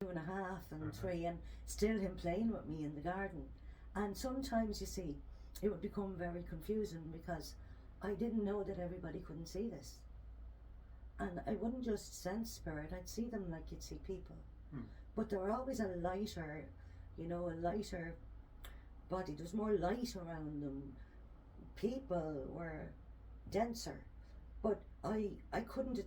2.5 and 3, and still him playing with me in the garden. And sometimes, you see, it would become very confusing because I didn't know that everybody couldn't see this. And I wouldn't just sense spirit, I'd see them like you'd see people. But they were always a lighter, a lighter body. There was more light around them. People were denser. But I couldn't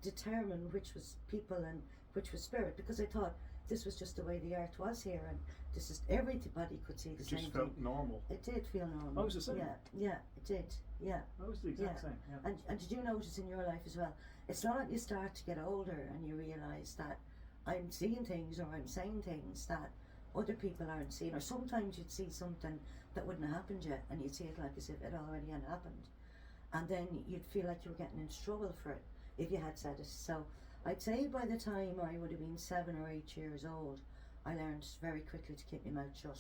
determine which was people and which was spirit, because I thought this was just the way the earth was here, and this is everybody could see the same thing. It just felt normal. It did feel normal. I was the same. Yeah, it did. Yeah. I was the exact same. Yeah. And did you notice in your life as well? It's not that you start to get older and you realise that I'm seeing things or I'm saying things that other people aren't seeing, or sometimes you'd see something that wouldn't have happened yet and you'd see it like as if it already had happened, and then you'd feel like you were getting into trouble for it if you had said it. So I'd say by the time I would have been 7 or 8 years old, I learned very quickly to keep my mouth shut.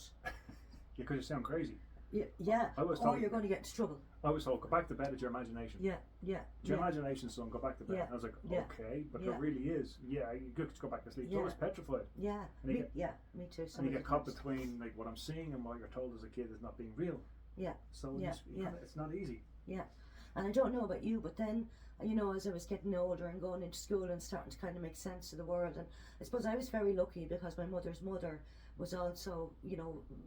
Because you sound crazy. Yeah. Or you're going to get into trouble. I was told, go back to bed, it's your imagination. Yeah. It's your imagination, son, go back to bed. I was like, okay, but it really is. Yeah, you could go back to sleep. I was petrified. Yeah. Me too. And you get caught between like what I'm seeing and what you're told as a kid is not being real. Yeah. So it's not easy. Yeah. And I don't know about you, but then, as I was getting older and going into school and starting to kind of make sense of the world, and I suppose I was very lucky because my mother's mother was also,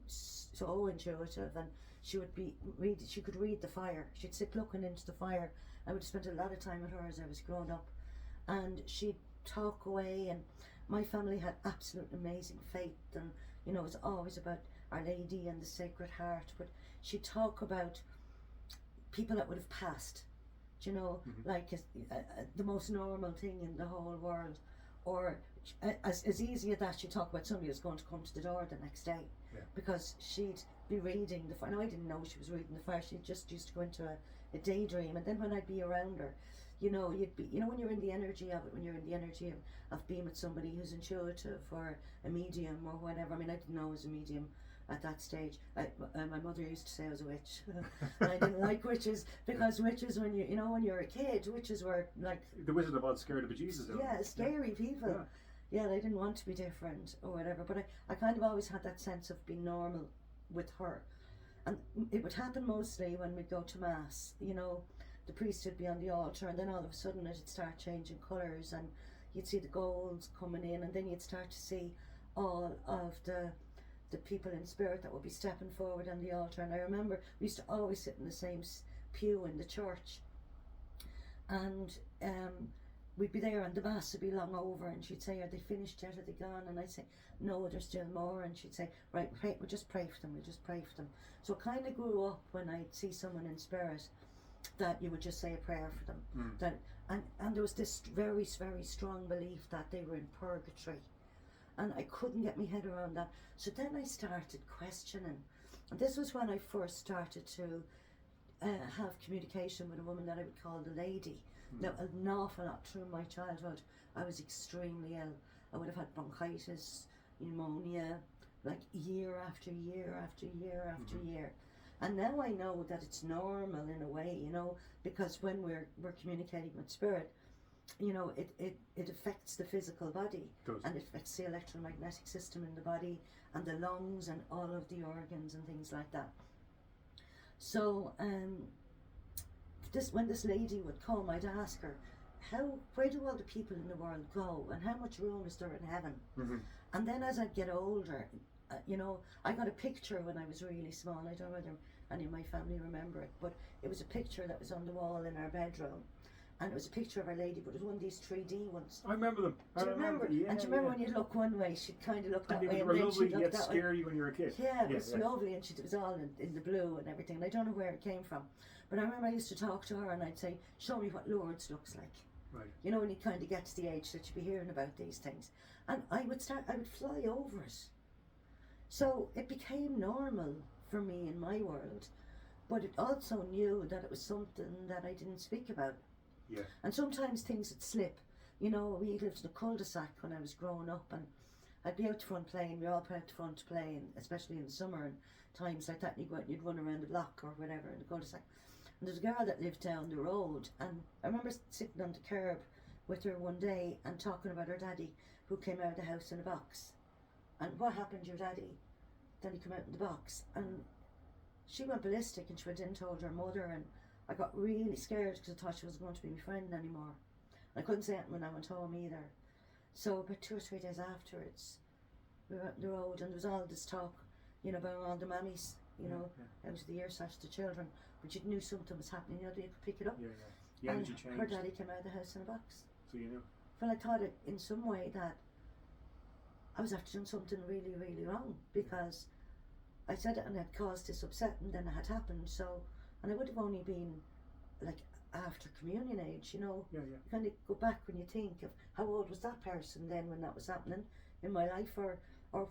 so intuitive, and she could read the fire. She'd sit looking into the fire. I would have spent a lot of time with her as I was growing up, and she'd talk away, and my family had absolute amazing faith, and it was always about Our Lady and the Sacred Heart, but she'd talk about people that would have passed, like the most normal thing in the whole world, or as easy as that, she'd talk about somebody who's going to come to the door the next day, because she'd be reading the fire. Now I didn't know she was reading the fire. She just used to go into a daydream, and then when I'd be around her, you'd be, when you're in the energy of it, when you're in the energy of being with somebody who's intuitive or a medium or whatever. I mean, I didn't know I was a medium at that stage. My mother used to say I was a witch, and I didn't like witches, because witches, when when you're a kid, witches were like the Wizard of Oz, scared of bejesus. Scary people. Yeah, I didn't want to be different or whatever, but I kind of always had that sense of being normal with her, and it would happen mostly when we'd go to mass. The priest would be on the altar, and then all of a sudden it'd start changing colours, and you'd see the golds coming in, and then you'd start to see all of the people in spirit that would be stepping forward on the altar. And I remember we used to always sit in the same pew in the church, and we'd be there, and the mass would be long over, and she'd say, are they finished yet, are they gone? And I'd say, no, there's still more. And she'd say, right, we'll just pray for them, So I kind of grew up when I'd see someone in spirit that you would just say a prayer for them. That and there was this very, very strong belief that they were in purgatory, and I couldn't get my head around that. So then I started questioning, and this was when I first started to have communication with a woman that I would call the Lady. Now, an awful lot through my childhood, I was extremely ill. I would have had bronchitis, pneumonia, like year after year after year after year. And now I know that it's normal in a way, because when we're communicating with spirit, it affects the physical body, and it affects the electromagnetic system in the body and the lungs and all of the organs and things like that. So when this lady would come, I'd ask her, where do all the people in the world go, and how much room is there in heaven? And then as I'd get older, I got a picture when I was really small. I don't know whether any of my family remember it, but it was a picture that was on the wall in our bedroom, and it was a picture of Our Lady, but it was one of these 3D ones. I remember them. Do you remember? Yeah, and do you remember when you'd look one way, she'd kind of look that way, and then lovely, she'd look that way. Scary when you were a kid. Yeah, it was lovely, and it was all in the blue and everything, and I don't know where it came from. But I remember I used to talk to her, and I'd say, show me what Lourdes looks like. Right. When you kind of get to the age that you'd be hearing about these things. And I would fly over it. So it became normal for me in my world, but it also knew that it was something that I didn't speak about. Yeah. And sometimes things would slip. We lived in a cul-de-sac when I was growing up, and I'd be out front playing. We all put out front playing, especially in the summer and times like that. And you'd go out and you'd run around the block or whatever in the cul-de-sac. And there's a girl that lived down the road, and I remember sitting on the curb with her one day and talking about her daddy, who came out of the house in a box. And what happened, your daddy? Then he came out in the box. And she went ballistic and she went in and told her mother, and I got really scared because I thought she wasn't going to be my friend anymore. I couldn't say anything when I went home either. So about 2 or 3 days afterwards, we were out on the road and there was all this talk, about all the mammies, out of the earshot to children, but you knew something was happening, you could pick it up. Yeah, and did you change? Her daddy came out of the house in a box. So you knew? Well, I thought it in some way that I was after doing something really, really wrong, because I said it and it had caused this upset, and then it had happened. So, and I would have only been like after communion age, You kind of go back when you think of how old was that person then when that was happening in my life, or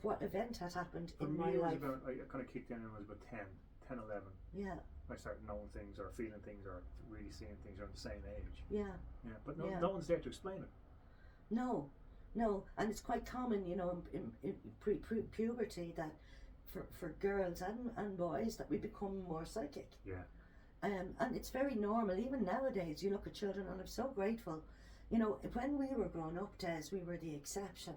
what event had happened in my life. I kind of kicked in when I was about 10, 11. Yeah. I started knowing things or feeling things or really seeing things around the same age. Yeah. Yeah, but no one's there to explain it. No, and it's quite common, in pre-puberty that for girls and boys that we become more psychic. Yeah. And it's very normal. Even nowadays, you look at children, and I'm so grateful. When we were growing up, Des, we were the exception.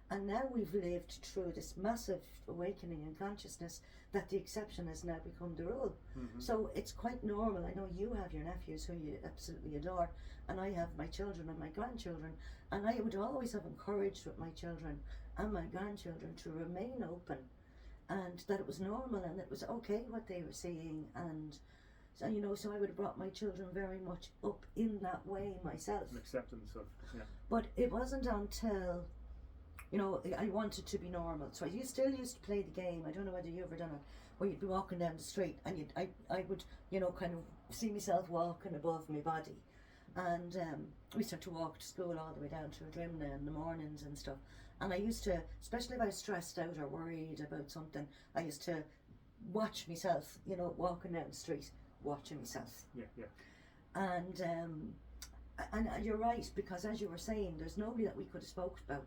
And now we've lived through this massive awakening in consciousness that the exception has now become the rule. Mm-hmm. So it's quite normal. I know you have your nephews who you absolutely adore, and I have my children and my grandchildren, and I would always have encouraged with my children and my grandchildren to remain open, and that it was normal and it was okay what they were seeing, and so I would have brought my children very much up in that way myself. An acceptance of, But it wasn't until I wanted to be normal. So I still used to play the game. I don't know whether you ever done it, where you'd be walking down the street and I would, kind of see myself walking above my body. And we used to walk to school all the way down to Drimna in the mornings and stuff. And I used to, especially if I was stressed out or worried about something, I used to watch myself, walking down the street, watching myself. Yeah. And you're right, because as you were saying, there's nobody that we could have spoke about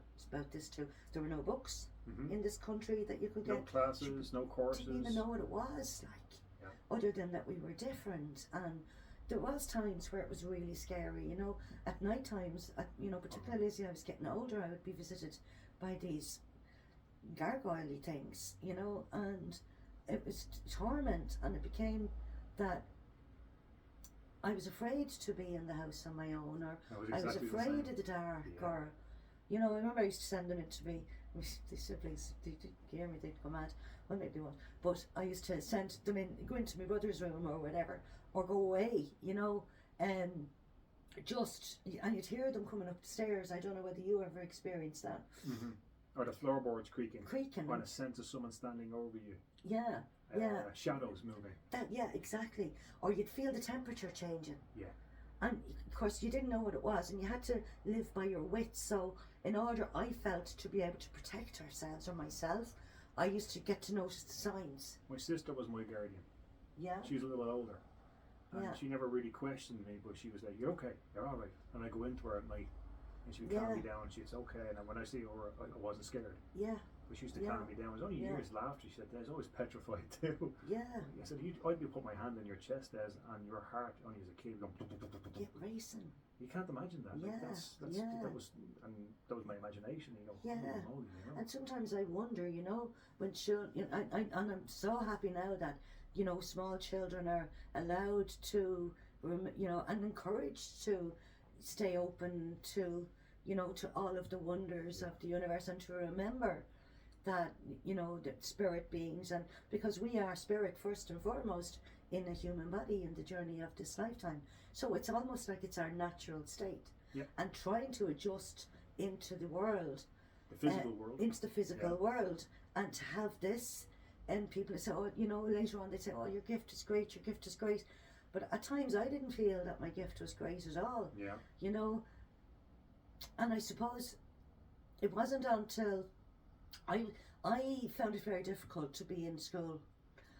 this to. There were no books in this country that you could get. No classes, no courses. Didn't even know what it was like, other than that we were different. And there was times where it was really scary, at night times, particularly as I was getting older, I would be visited by these gargoyle-y things, and it was torment, and it became that I was afraid to be in the house on my own, or I was afraid of the dark, or, I remember I used to send them into me, the siblings, they'd hear me, they'd go mad, well maybe they won't, but I used to send them in, go into my brother's room or whatever, or go away, and you'd hear them coming up the stairs. I don't know whether you ever experienced that. Mm-hmm. Or the floorboards creaking. Or a sense of someone standing over you. Yeah. Shadows moving. Exactly. Or you'd feel the temperature changing. Yeah. And of course you didn't know what it was, and you had to live by your wits. So in order, I felt, to be able to protect ourselves or myself, I used to get to notice the signs. My sister was my guardian. Yeah. She was a little older. And she never really questioned me, but she was like, "You're okay, you're all right." And I go into her at night, and she would calm me down. She'd say, "Okay." And when I see her, I wasn't scared. Yeah. But she used to calm me down. It was only years laughter. She said, "I was always petrified too." Yeah. I said, "I'd be put my hand on your chest, Des, and your heart, only as a kid, going." Get racing. You can't imagine that. Yeah. That was my imagination. Yeah. Holy, And sometimes I wonder, when children, and I'm so happy now that small children are allowed to, and encouraged to stay open to, to all of the wonders of the universe, and to remember that, that spirit beings, and because we are spirit first and foremost in a human body in the journey of this lifetime. So it's almost like it's our natural state. Yep. And trying to adjust into the world. The physical world. Into the physical world. And to have this, and people say, later on they say, your gift is great, your gift is great. But at times I didn't feel that my gift was great at all. Yeah. And I suppose it wasn't until I found it very difficult to be in school.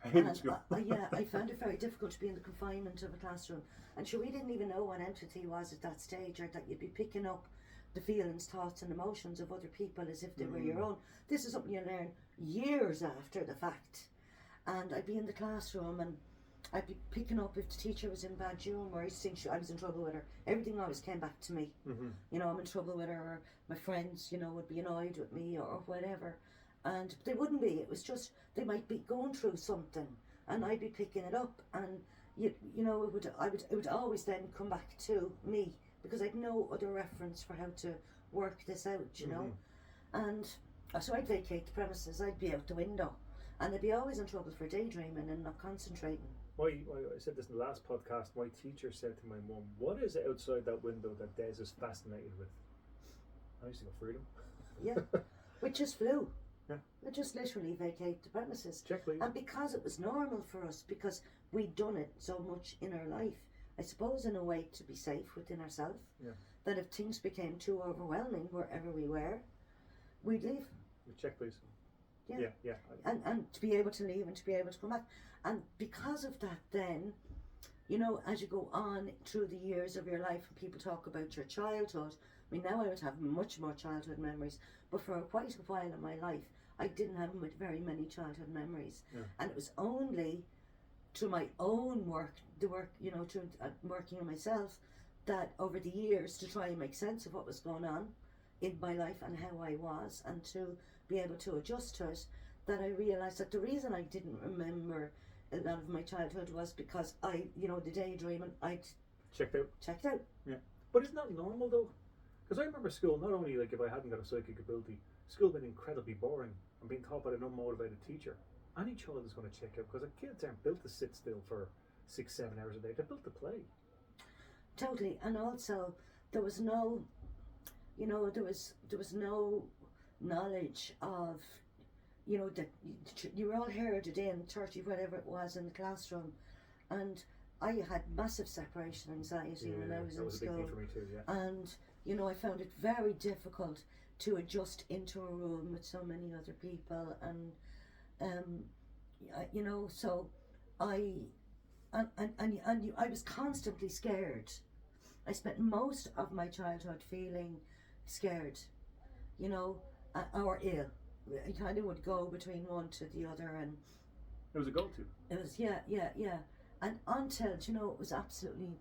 I hated school. I found it very difficult to be in the confinement of a classroom. And sure, we didn't even know what empathy was at that stage, or that you'd be picking up the feelings, thoughts and emotions of other people as if they were your own. This is something you learn years after the fact. And I'd be in the classroom, and I'd be picking up if the teacher was in bad humour, I used to think I was in trouble with her. Everything always came back to me. You know, I'm in trouble with her, or my friends, you know, would be annoyed with me or whatever. And they wouldn't be. It was just, they might be going through something and I'd be picking it up, and you know, it would always then come back to me, because I'd no other reference for how to work this out, you know. And so I'd vacate the premises, I'd be out the window, and I'd be always in trouble for daydreaming and not concentrating. I said this in the last podcast. My teacher said to my mum, "What is it outside that window that Des is fascinated with?" I used to go, freedom. Yeah, which just flew. Yeah. We just literally vacate the premises. Check, please. And because it was normal for us, because we'd done it so much in our life, I suppose in a way to be safe within ourselves, that if things became too overwhelming wherever we were, we'd leave. Check, please. Yeah. And to be able to leave and to be able to come back. And because of that then, you know, as you go on through the years of your life and people talk about your childhood, I mean, now I would have much more childhood memories, but for quite a while in my life, I didn't have very many childhood memories. And it was only through my own work, you know, through working on myself, that over the years, to try and make sense of what was going on in my life and how I was, and to be able to adjust to it, that I realised that the reason I didn't remember a lot of my childhood was because I, you know, the daydreaming, I'd checked out. Yeah. But isn't that normal though? Because I remember school, not only like if I hadn't got a psychic ability, school being incredibly boring and being taught by an unmotivated teacher. Any child is going to check out, because the kids aren't built to sit still for 6-7 hours a day. They're built to play. Totally. And also there was no, you know, there was no knowledge of, you know, that you were all herded in 30 whatever it was in the classroom, and I had massive separation anxiety when I was in school. That was a big thing for me too, yeah. And you know, I found it very difficult to adjust into a room with so many other people, and you know, so I was constantly scared. I spent most of my childhood feeling scared, you know, or ill. I kind of would go between one to the other, and it was a go-to. It was yeah, and until, you know, it was absolutely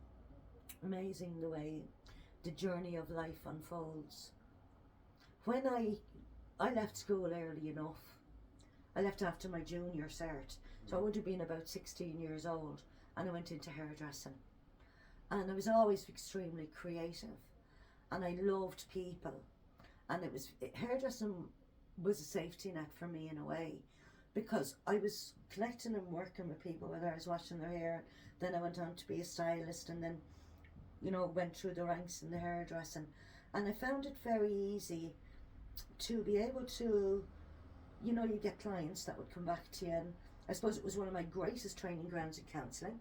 amazing the way the journey of life unfolds. When I left school early enough, I left after my junior cert, so I would have been about 16 years old, and I went into hairdressing, and I was always extremely creative, and I loved people, and hairdressing was a safety net for me in a way, because I was connecting and working with people, whether I was washing their hair, then I went on to be a stylist, and then, you know, went through the ranks in the hairdressing, and I found it very easy to be able to, you know, you get clients that would come back to you, and I suppose it was one of my greatest training grounds in counselling,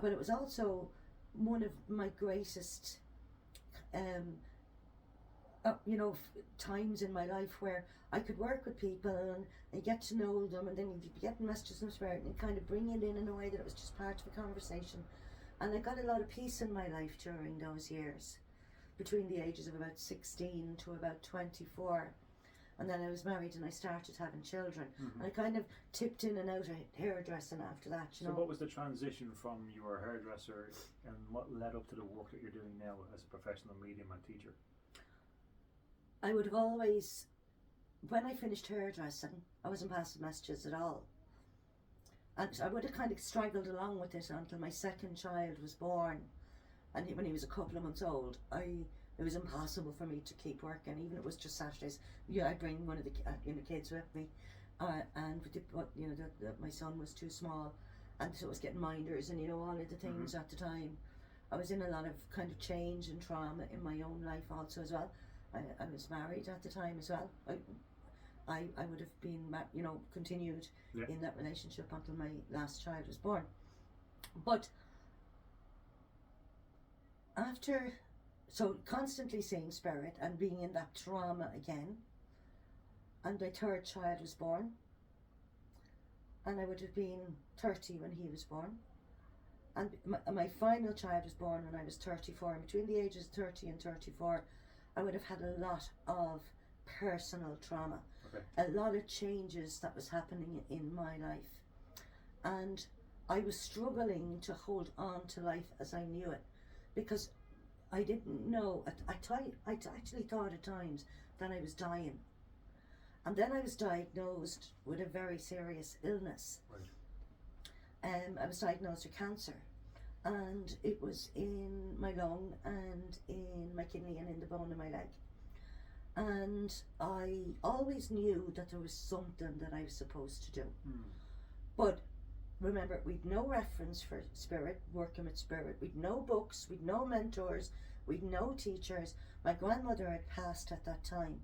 but it was also one of my greatest you know, times in my life where I could work with people and get to know them, and then you'd be getting messages from spirit and kind of bring it in a way that it was just part of a conversation. And I got a lot of peace in my life during those years, between the ages of about 16 to about 24. And then I was married and I started having children. And I kind of tipped in and out of hairdressing after that, you know. So what was the transition from you were a hairdresser, and what led up to the work that you're doing now as a professional medium and teacher? I would have always, when I finished hairdressing, I wasn't passing messages at all. And I would have kind of struggled along with it until my second child was born. And when he was a couple of months old, it was impossible for me to keep working, even if it was just Saturdays. Yeah, I'd bring one of the kids with me, and my son was too small, and so I was getting minders and, you know, all of the things at the time. I was in a lot of kind of change and trauma in my own life also as well. I was married at the time as well. I would have been, you know, continued in that relationship until my last child was born. But after, so constantly seeing spirit and being in that trauma again, and my third child was born, and I would have been 30 when he was born, and my final child was born when I was 34. And between the ages of 30 and 34, I would have had a lot of personal trauma, a lot of changes that was happening in my life, and I was struggling to hold on to life as I knew it, because I didn't know. I actually thought at times that I was dying. And then I was diagnosed with a very serious illness. Right. I was diagnosed with cancer, and it was in my lung and in my kidney and in the bone of my leg. And I always knew that there was something that I was supposed to do. But remember, we'd no reference for spirit, working with spirit. We'd no books, we'd no mentors, we'd no teachers. My grandmother had passed at that time.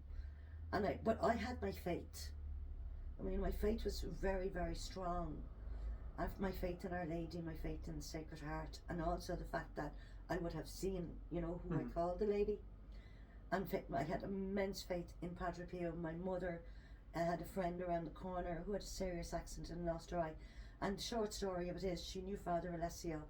But I had my faith. I mean, my faith was very, very strong. I've my faith in Our Lady, my faith in the Sacred Heart, and also the fact that I would have seen, who I called the lady. And I had immense faith in Padre Pio. My mother had a friend around the corner who had a serious accident and lost her eye. And the short story of it is, she knew Father Alessio,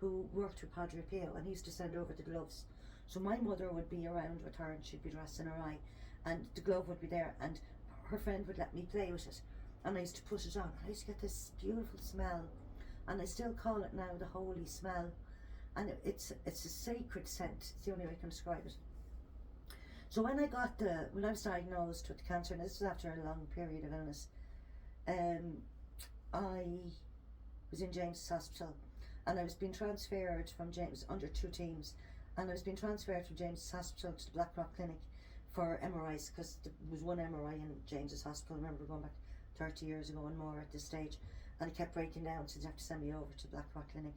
who worked with Padre Pio, and he used to send over the gloves. So my mother would be around with her, and she'd be dressing her eye, and the glove would be there, and her friend would let me play with it. And I used to put it on, and I used to get this beautiful smell, and I still call it now the holy smell. And it's a sacred scent. It's the only way I can describe it. So when I was diagnosed with cancer, and this was after a long period of illness, I was in James's Hospital, and I was being transferred from James under 2 teams, and I was being transferred from James's Hospital to the Blackrock Clinic for MRIs, because there was one MRI in James's Hospital. I remember going back 30 years ago and more at this stage, and it kept breaking down, so they had to send me over to Blackrock Clinic.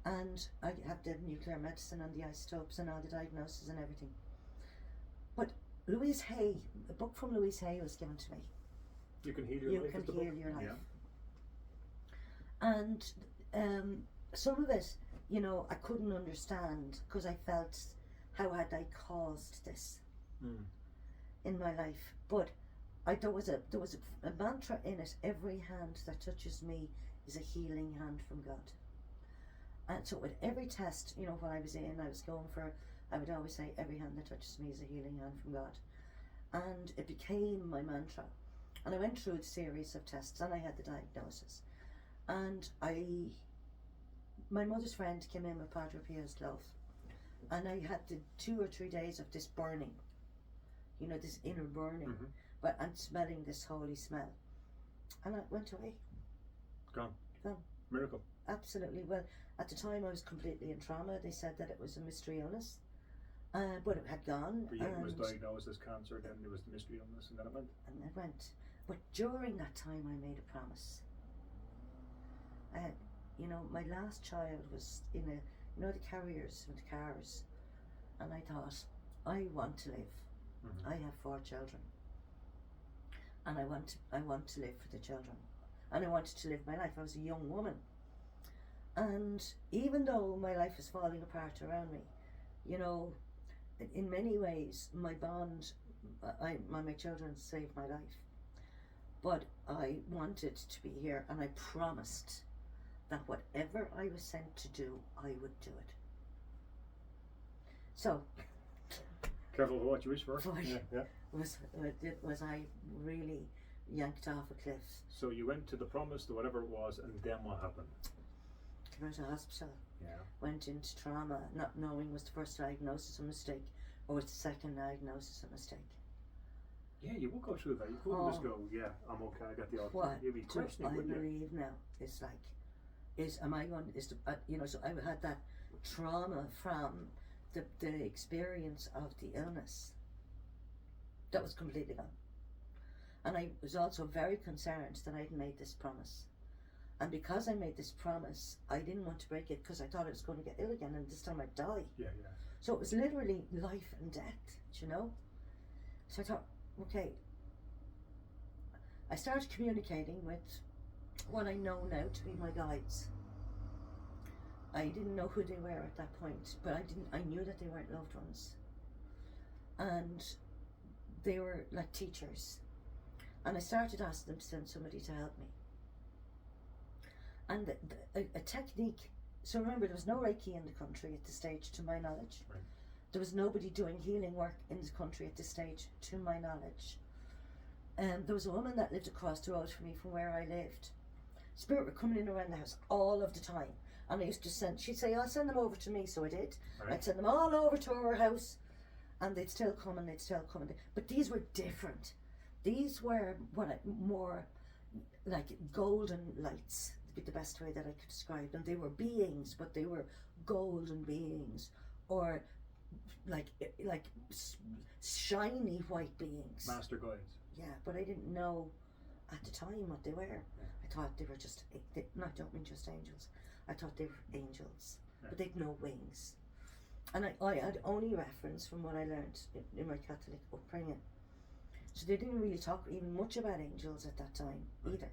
And I had the nuclear medicine and the isotopes and all the diagnosis and everything. But Louise Hay, a book from Louise Hay was given to me. You Can Heal Your Life. You Can Heal Your Life. Yeah. And some of it, I couldn't understand, because I felt, how had I caused this in my life? But there was a mantra in it: every hand that touches me is a healing hand from God. And so with every test, when I was in, I would always say, every hand that touches me is a healing hand from God. And it became my mantra. And I went through a series of tests, and I had the diagnosis. And my mother's friend came in with Padre Pio's glove, and I had the 2 or 3 days of this burning, this inner burning, and smelling this holy smell. And it went away. Gone. Miracle. Absolutely. Well, at the time I was completely in trauma. They said that it was a mystery illness, but it had gone. But it was diagnosed as cancer, then there was the mystery illness, and then it went. And it went. But during that time I made a promise. My last child was in the carriers with the cars, and I thought, I want to live. I have 4 children, and I want to live for the children, and I wanted to live my life. I was a young woman, and even though my life was falling apart around me, in many ways my bond, my children saved my life, but I wanted to be here, and I promised that whatever I was sent to do, I would do it. So, careful what you wish for. Was I really yanked off a cliff? So you went to the promise, to whatever it was, and then what happened? Came out of hospital. Yeah. Went into trauma, not knowing was the first diagnosis a mistake, or was the second diagnosis a mistake. Yeah, you would go through that. You couldn't just go, yeah, I'm okay, I got the autism. What You'd be questioning, I believe now is like, so I had that trauma from the experience of the illness. That was completely gone. And I was also very concerned that I'd made this promise. And because I made this promise, I didn't want to break it, because I thought I was going to get ill again, and this time I'd die. Yeah. So it was literally life and death, So I thought, okay. I started communicating with what I know now to be my guides. I didn't know who they were at that point, but I knew that they weren't loved ones. And they were like teachers. And I started asking them to send somebody to help me. And a technique, so remember, there was no Reiki in the country at this stage, to my knowledge. Right. There was nobody doing healing work in the country at this stage, to my knowledge. There was a woman that lived across the road from me from where I lived. spirit were coming in around the house all of the time. And I used to she'd say, I'll send them over to me, so I did. Right. I'd send them all over to our house, and they'd still come and they'd still come. But these were different. These were more like golden lights, would be the best way that I could describe them. They were beings, but they were golden beings, or like shiny white beings. Master guides. Yeah, but I didn't know at the time what they were. Yeah. I thought they were just, I don't mean just angels. I thought they were angels, Yeah. but they'd no wings. And I had only reference from what I learned in my Catholic upbringing. So they didn't really talk even much about angels at that time either.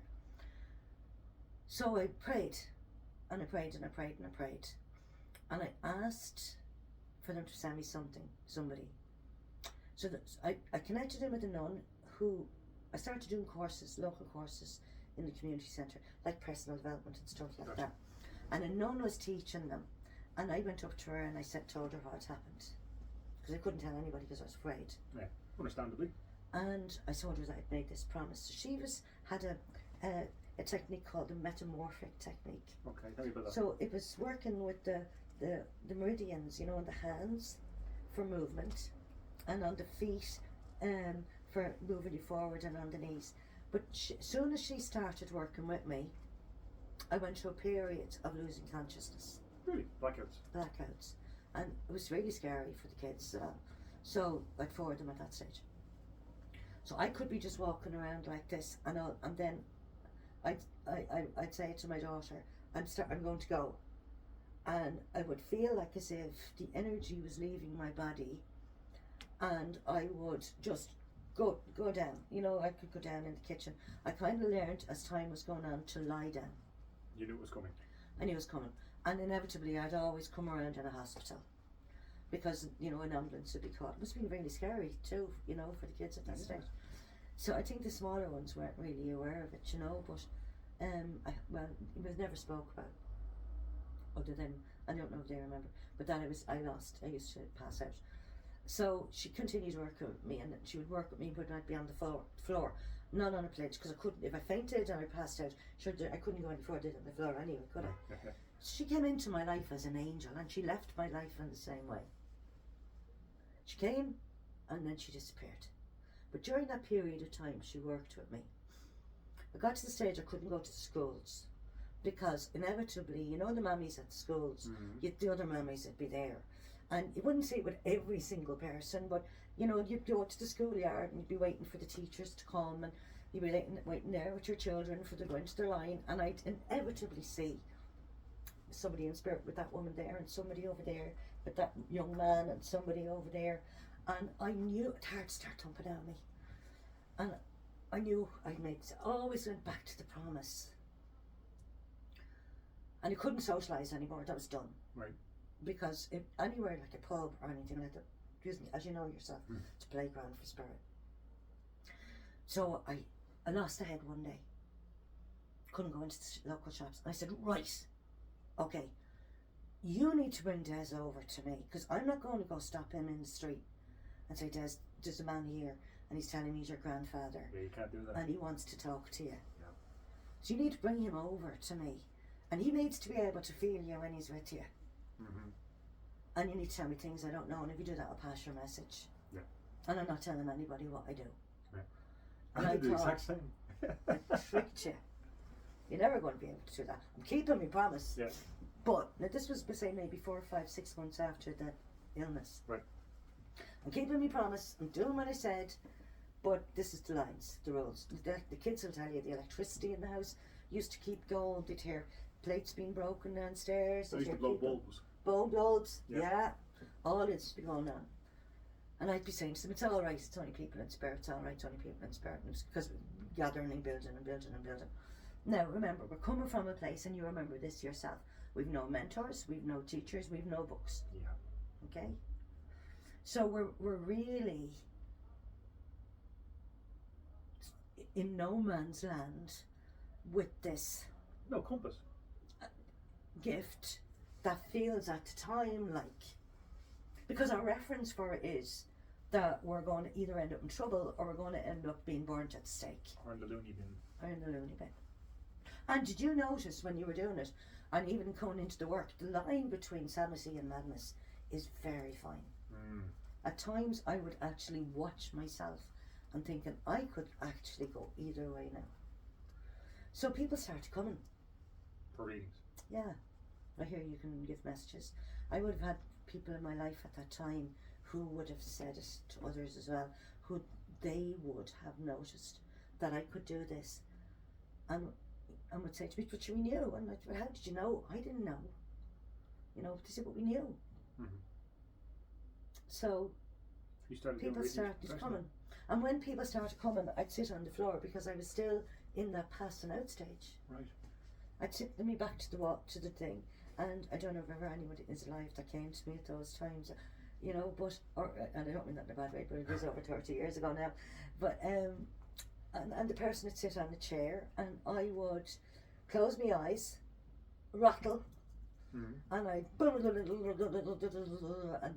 So I prayed, and I prayed, and I prayed, and I prayed. And I asked for them to send me somebody. So that I connected in with a nun who, I started doing courses, local courses in the community centre, like personal development and stuff like that. And a nun was teaching them. And I went up to her and I told her what had happened. Because I couldn't tell anybody because I was afraid. Yeah, understandably. And I told her that I'd made this promise. So she had a technique called the metamorphic technique. Okay, tell me about that. So it was working with the meridians, on the hands for movement, and on the feet for moving you forward, and on the knees. But as soon as she started working with me, I went through a period of losing consciousness. Really? Blackouts? Blackouts. And it was really scary for the kids. So I'd forward them at that stage. So I could be just walking around like this, and then I'd say to my daughter, I'm going to go. And I would feel like as if the energy was leaving my body, and I would just go down. I could go down in the kitchen. I kind of learned as time was going on to lie down. You knew it was coming? I knew it was coming. And inevitably I'd always come around in a hospital, because, an ambulance would be called. It must have been really scary too, for the kids at that stage. So I think the smaller ones weren't really aware of it, but it was never spoke about, other than, I don't know if they remember, but that I used to pass out. So she continued to work with me, and she would work with me, but I'd be on the floor, not on a plate, because I couldn't, if I fainted and I passed out, I couldn't go any further than the floor anyway, could I? She came into my life as an angel, and she left my life in the same way. She came, and then she disappeared. But during that period of time, she worked with me. I got to the stage I couldn't go to the schools, because inevitably, the mammies at the schools, the other mammies would be there. And you wouldn't see it with every single person, but you'd go to the schoolyard and you'd be waiting for the teachers to come, and you'd be waiting there with your children for them to go into their line, and I'd inevitably see somebody in spirit with that woman there, and somebody over there with that young man, and somebody over there, and I knew it had to start thumping at me, and I knew always went back to the promise, and I couldn't socialise anymore. That was done. Right. Because anywhere like a pub or anything like that, as you know yourself, it's a playground for spirit. So I lost the head one day. Couldn't go into the local shops. And I said, right, okay, you need to bring Des over to me, because I'm not going to go stop him in the street and say, Des, there's a man here and he's telling me he's your grandfather. Yeah, you can't do that. And he wants to talk to you. Yeah. So you need to bring him over to me, and he needs to be able to feel you when he's with you. Mm-hmm. And you need to tell me things I don't know, and if you do that, I'll pass your message. Yeah. And I'm not telling anybody what I do. Yeah. And I I did the thought, exact same. I tricked you. You're never going to be able to do that. I'm keeping my promise. Yeah. But now this was, say, maybe 4 or 5, 6 months after the illness. Right. I'm keeping my promise. I'm doing what I said. But this is the lines, the rules. The kids will tell you the electricity in the house used to keep going. They'd hear plates being broken downstairs. I used to blow bulbs. Bulbs, yeah. All this used to be going on. And I'd be saying to them, it's all right, it's only people in spirit, it's all right, it's only people in spirit. Because we're gathering and building and building and building. Now, remember, we're coming from a place, and you remember this yourself. We've no mentors, we've no teachers, we've no books. Yeah. Okay? So we're really in no man's land with this No compass. gift that feels at the time like, because our reference for it is that we're going to either end up in trouble, or we're going to end up being burnt at the stake. Or in the loony bin. Or in the loony bin. And did you notice when you were doing it, and even going into the work, the line between sanity and madness is very fine. At times I would actually watch myself and thinking I could actually go either way now. So people started coming. For readings. Yeah. I hear you can give messages. I would have had people in my life at that time who would have said it to others as well, who they would have noticed that I could do this, and would say to me, but we knew. And like, well, how did you know? I didn't know. You know, they said, but we knew. So people started coming. And when people started coming, I'd sit on the floor because I was still in that passing out stage. Right. I'd sit me back to the wall, to the thing, and I don't know if ever anyone is alive that came to me at those times, you know, but, and I don't mean that in a bad way, but it was over 30 years ago now, but, and the person would sit on the chair, and I would close my eyes, rattle, and I'd, and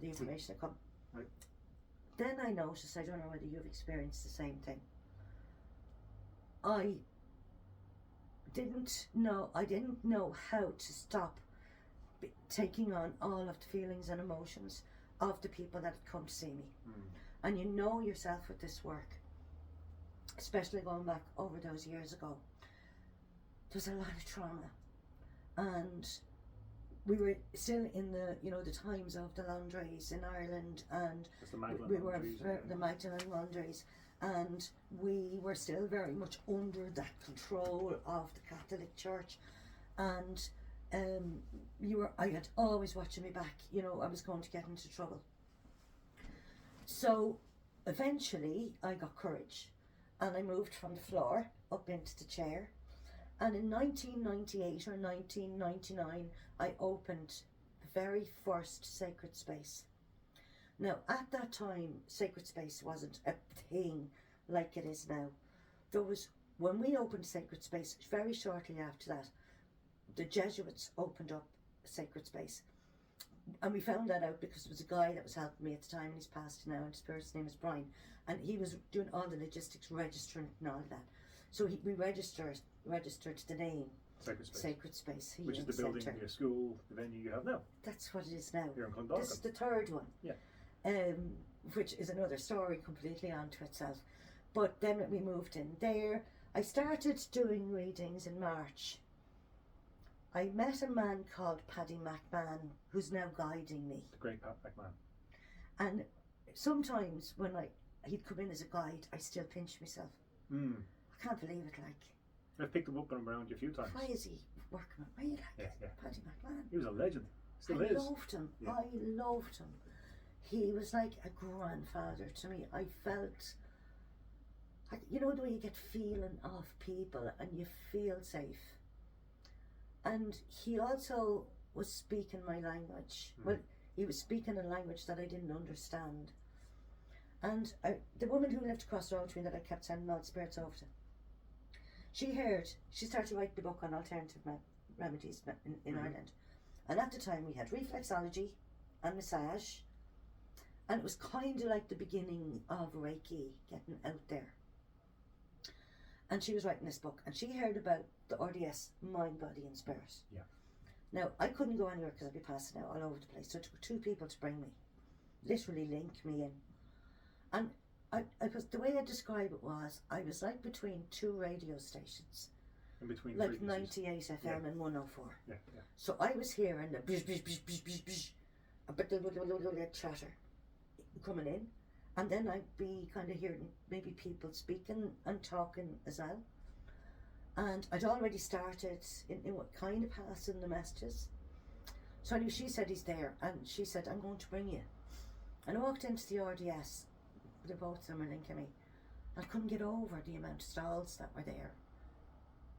the information would come. Right. Then I noticed, I don't know whether you've experienced the same thing, I didn't know how to stop taking on all of the feelings and emotions of the people that had come to see me. And you know yourself with this work, especially going back over those years ago, there's a lot of trauma, and we were still in the, you know, the times of the laundries in Ireland, and we were the Magdalene laundries, and we were still very much under that control of the Catholic Church, and I had always watching me back, you know, I was going to get into trouble. So eventually I got courage, and I moved from the floor up into the chair, and in 1998 or 1999 I opened the very first Sacred Space. Now, at that time, Sacred Space wasn't a thing like it is now. There was, when we opened Sacred Space, very shortly after that, the Jesuits opened up Sacred Space. And we found that out because there was a guy that was helping me at the time, and he's passed now, and his person's name is Brian. And he was doing all the logistics, registering and all of that. So we registered the name Sacred Space. Which is the building, the school, the venue you have now. That's what it is now. Here in Clondalkin. This is the third one. Yeah. Which is another story completely onto itself. But then we moved in there. I started doing readings in March. I met a man called Paddy McMahon, who's now guiding me. The great Pat McMahon. And sometimes when he'd come in as a guide, I still pinch myself. I can't believe it, like. I've picked him up and I'm around you a few times. Why is he working with me like Paddy McMahon? He was a legend. Still I is. Loved him. Yeah. I loved him. He was like a grandfather to me. I felt, you know the way you get feeling of people and you feel safe. And he also was speaking my language. Well, he was speaking a language that I didn't understand. And the woman who lived across the road from me that I kept sending all the spirits over to, she started writing the book on alternative remedies in Ireland. And at the time we had reflexology and massage, and it was kind of like the beginning of Reiki getting out there. And she was writing this book, and she heard about the RDS, mind, body and spirit. Yeah. Now, I couldn't go anywhere because I'd be passing out all over the place, so it took 2 people to bring me, literally link me in. And I was, the way I describe it was, I was like between 2 radio stations. In between like frequencies. 98 FM and 104. Yeah. So I was hearing the bish, bish, bish, bish, bish, bish, a bit of chatter coming in, and then I'd be kind of hearing maybe people speaking and talking as well. And I'd already started in what kind of passing the messages. So anyway, she said he's there, and she said, I'm going to bring you. And I walked into the RDS, the both of them were linking me. I couldn't get over the amount of stalls that were there.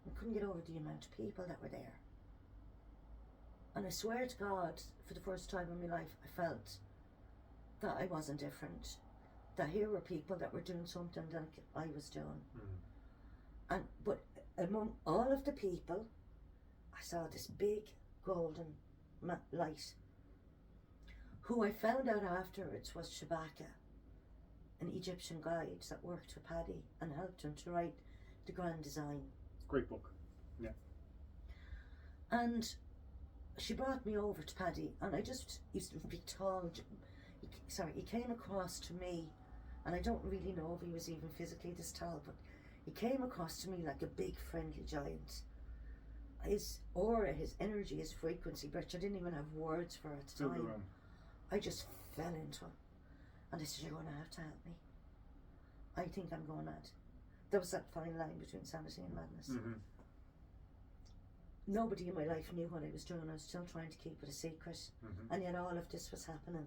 I couldn't get over the amount of people that were there. And I swear to God, for the first time in my life, I felt that I wasn't different. That here were people that were doing something like I was doing. But among all of the people, I saw this big golden light, who I found out afterwards was Shabaka, an Egyptian guide that worked with Paddy and helped him to write the Grand Design. Great book. Yeah. And she brought me over to Paddy, and I just used to be tall. He came across to me, and I don't really know if he was even physically this tall, but he came across to me like a big friendly giant. His aura, his energy, his frequency, which I didn't even have words for at the time. I just fell into him. And I said, you're going to have to help me. I think I'm going mad. There was that fine line between sanity and madness. Mm-hmm. Nobody in my life knew what I was doing. I was still trying to keep it a secret. Mm-hmm. And yet all of this was happening.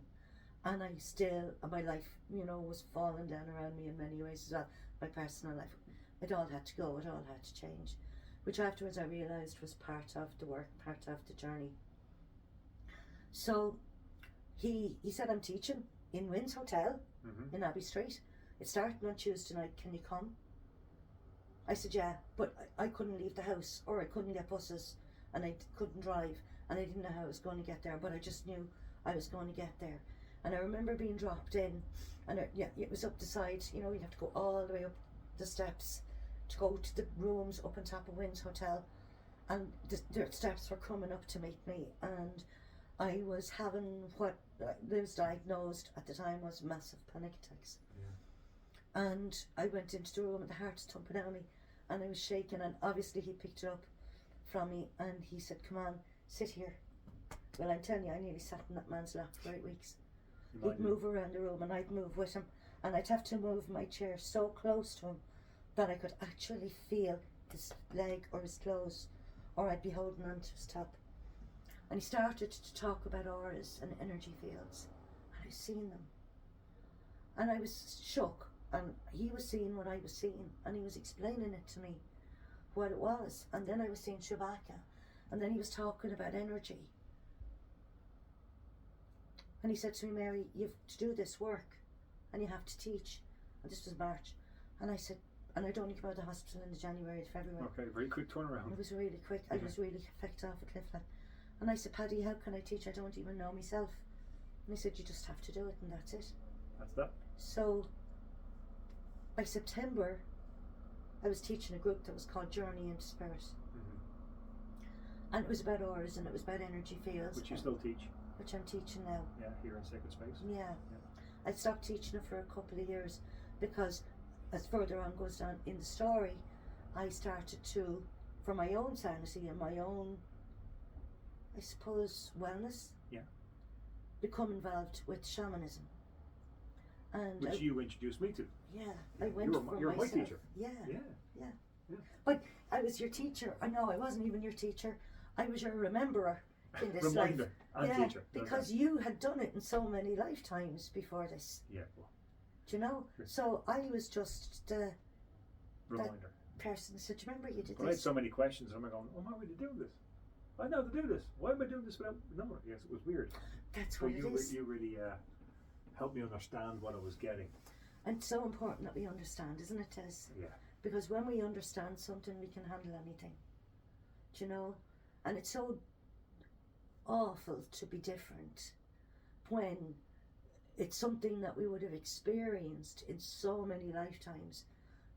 And I still, my life, was falling down around me in many ways as well. My personal life. It all had to go. It all had to change. Which afterwards I realised was part of the work, part of the journey. So he said, I'm teaching in Wynn's Hotel in Abbey Street. It's starting on Tuesday night. Can you come? I said, yeah, but I couldn't leave the house, or I couldn't get buses, and I couldn't drive, and I didn't know how I was going to get there, but I just knew I was going to get there. And I remember being dropped in, and it was up the side, you have to go all the way up the steps to go to the rooms up on top of Wynn's Hotel, and the steps were coming up to meet me, and I was having what was diagnosed at the time was massive panic attacks. Yeah. And I went into the room and the heart was thumping at me, and I was shaking, and obviously he picked it up from me and he said, come on, sit here. Well, I'm telling you, I nearly sat in that man's lap for 8 weeks. He'd move around the room and I'd move with him, and I'd have to move my chair so close to him that I could actually feel his leg or his clothes, or I'd be holding on to his top. And he started to talk about auras and energy fields, and I was seeing them. And I was shook, and he was seeing what I was seeing, and he was explaining it to me, what it was. And then I was seeing Shabaka, and then he was talking about energy. And he said to me, Mary, you have to do this work, and you have to teach. And this was March. And I said, and I'd only come out of the hospital in the January to February. Okay, very quick turnaround. It was really quick. I was really affected off a cliff line. And I said, Paddy, how can I teach? I don't even know myself. And he said, you just have to do it, and that's it. That's that. So by September, I was teaching a group that was called Journey into Spirit. Mm-hmm. And it was about auras, and it was about energy fields. Which you still teach? Which I'm teaching now. Yeah, here in Sacred Space. Yeah. I stopped teaching it for a couple of years because as further on goes down in the story, I started to, for my own sanity and my own, I suppose, wellness, become involved with shamanism. And which you introduced me to. Yeah, I went for you're myself. my teacher. Yeah. But I was your teacher. I know I wasn't even your teacher. I was your rememberer in this Reminder life. and teacher. Because you had done it in so many lifetimes before this. Yeah. Well, do you know? So I was just the reminder. Person that said, do you remember you did this? I had so many questions, and I'm going, oh, how would you do this? I know how to do this. Why am I doing this without a number? Yes, it was weird. That's what it is. You really helped me understand what I was getting. And it's so important that we understand, isn't it, Tess? Yeah. Because when we understand something, we can handle anything. Do you know? And it's so awful to be different when it's something that we would have experienced in so many lifetimes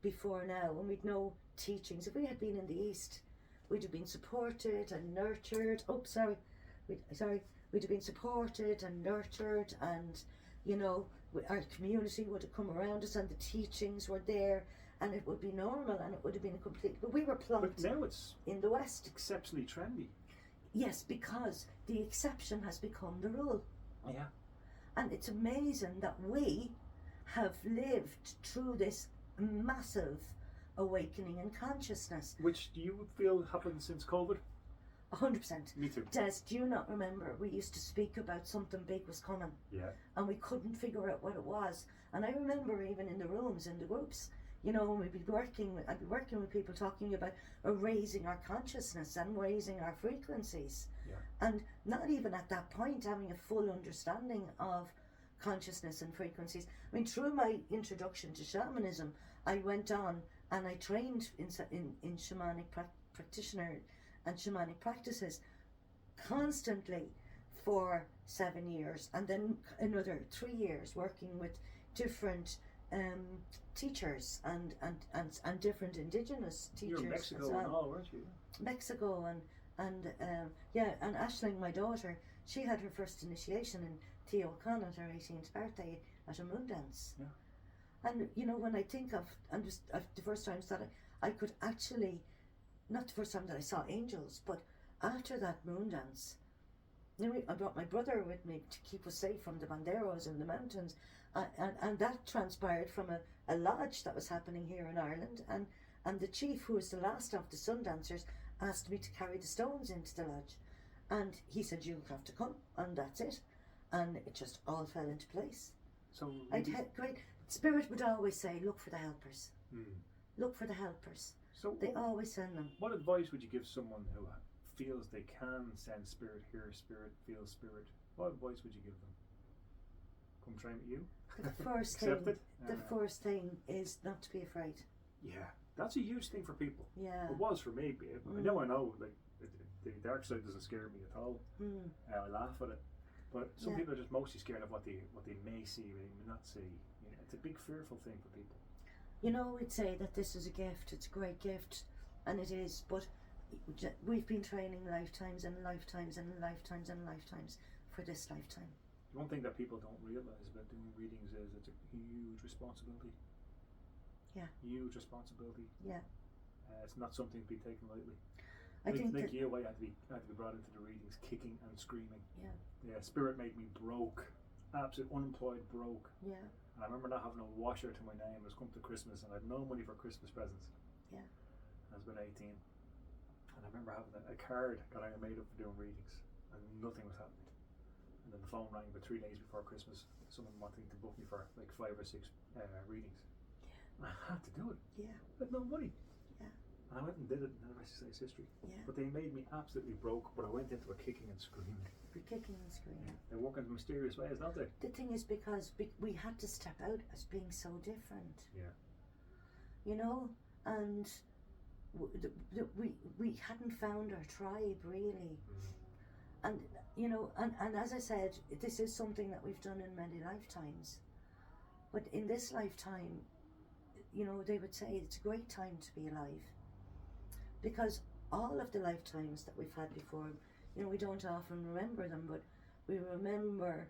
before now, and we'd no teachings. If we had been in the East, we'd have been supported and nurtured. We'd have been supported and nurtured, and our community would have come around us, and the teachings were there, and it would be normal, and it would have been a complete. But we were plunked. But now it's in the West exceptionally trendy. Yes, because the exception has become the rule. Yeah. And it's amazing that we have lived through this massive awakening in consciousness. Which do you feel happened since COVID? 100%. Me too. Des, do you not remember we used to speak about something big was coming? Yeah. And we couldn't figure out what it was. And I remember even in the rooms, in the groups, when I'd be working with people talking about raising our consciousness and raising our frequencies. Yeah. And not even at that point having a full understanding of consciousness and frequencies. I mean, through my introduction to shamanism, I went on and I trained in shamanic practitioner and shamanic practices constantly for 7 years, and then another 3 years working with different teachers and different indigenous teachers. You're in Mexico as well. and all, weren't you? Mexico and Aisling, my daughter, she had her first initiation in Teotihuacan at her 18th birthday at a moon dance. Yeah. And you know, when I think of the first times that I could actually, not the first time that I saw angels, but after that moon dance, you know, I brought my brother with me to keep us safe from the banderos in the mountains, and that transpired from a lodge that was happening here in Ireland, and the chief, who was the last of the sun dancers, asked me to carry the stones into the lodge, and he said, "You'll have to come," and that's it, and it just all fell into place. So I'd had great Spirit would always say, "Look for the helpers. Look for the helpers." So They always send them. what advice would you give someone who feels they can sense spirit, hear spirit, feel spirit? What advice would you give them? Come train with you? The first Accept thing, it? the first thing is not to be afraid. Yeah, that's a huge thing for people. Yeah. It was for me. I know, like, the dark side doesn't scare me at all. I laugh at it. But some people are just mostly scared of what they may see, may not see. You know, it's a big fearful thing for people. You know, we'd say that this is a gift, it's a great gift, and it is, but we've been training lifetimes and lifetimes and lifetimes and lifetimes for this lifetime. One thing that people don't realise about doing readings is it's a huge responsibility. Yeah. Huge responsibility. Yeah. It's not something to be taken lightly. I think like you, I had to be brought into the readings kicking and screaming. Yeah. Yeah, spirit made me broke. Absolute unemployed broke. Yeah. And I remember not having a washer to my name. It was come to Christmas and I had no money for Christmas presents. Yeah. I was about 18. And I remember having a card that I made up for doing readings and nothing was happening. And then the phone rang about 3 days before Christmas, someone wanting to book me for like 5 or 6 readings. Yeah. And I had to do it. Yeah. I had no money. Yeah. And I went and did it, and the rest is history. Yeah. But they made me absolutely broke, but I went into a kicking and screaming. We're kicking and screaming. They work in mysterious ways, don't they? The thing is, because we had to step out as being so different. Yeah. You know, and we hadn't found our tribe really. And you know, and as I said, this is something that we've done in many lifetimes. But in this lifetime, you know, they would say it's a great time to be alive. Because all of the lifetimes that we've had before, you know, we don't often remember them, but we remember,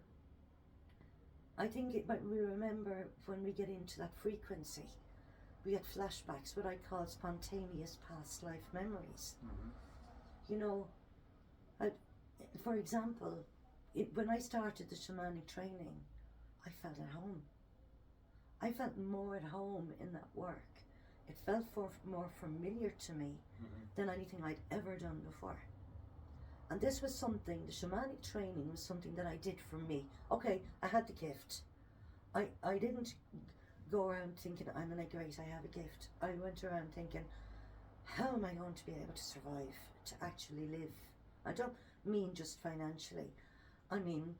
I think we remember when we get into that frequency, we get flashbacks, what I call spontaneous past life memories. You know, for example, when I started the shamanic training, I felt at home. I felt more at home in that work. It felt more familiar to me than anything I'd ever done before. And this was something, the shamanic training was something that I did for me. Okay, I had the gift. I didn't go around thinking, I'm like, great, I have a gift. I went around thinking, how am I going to be able to survive, to actually live? I don't mean just financially. I mean,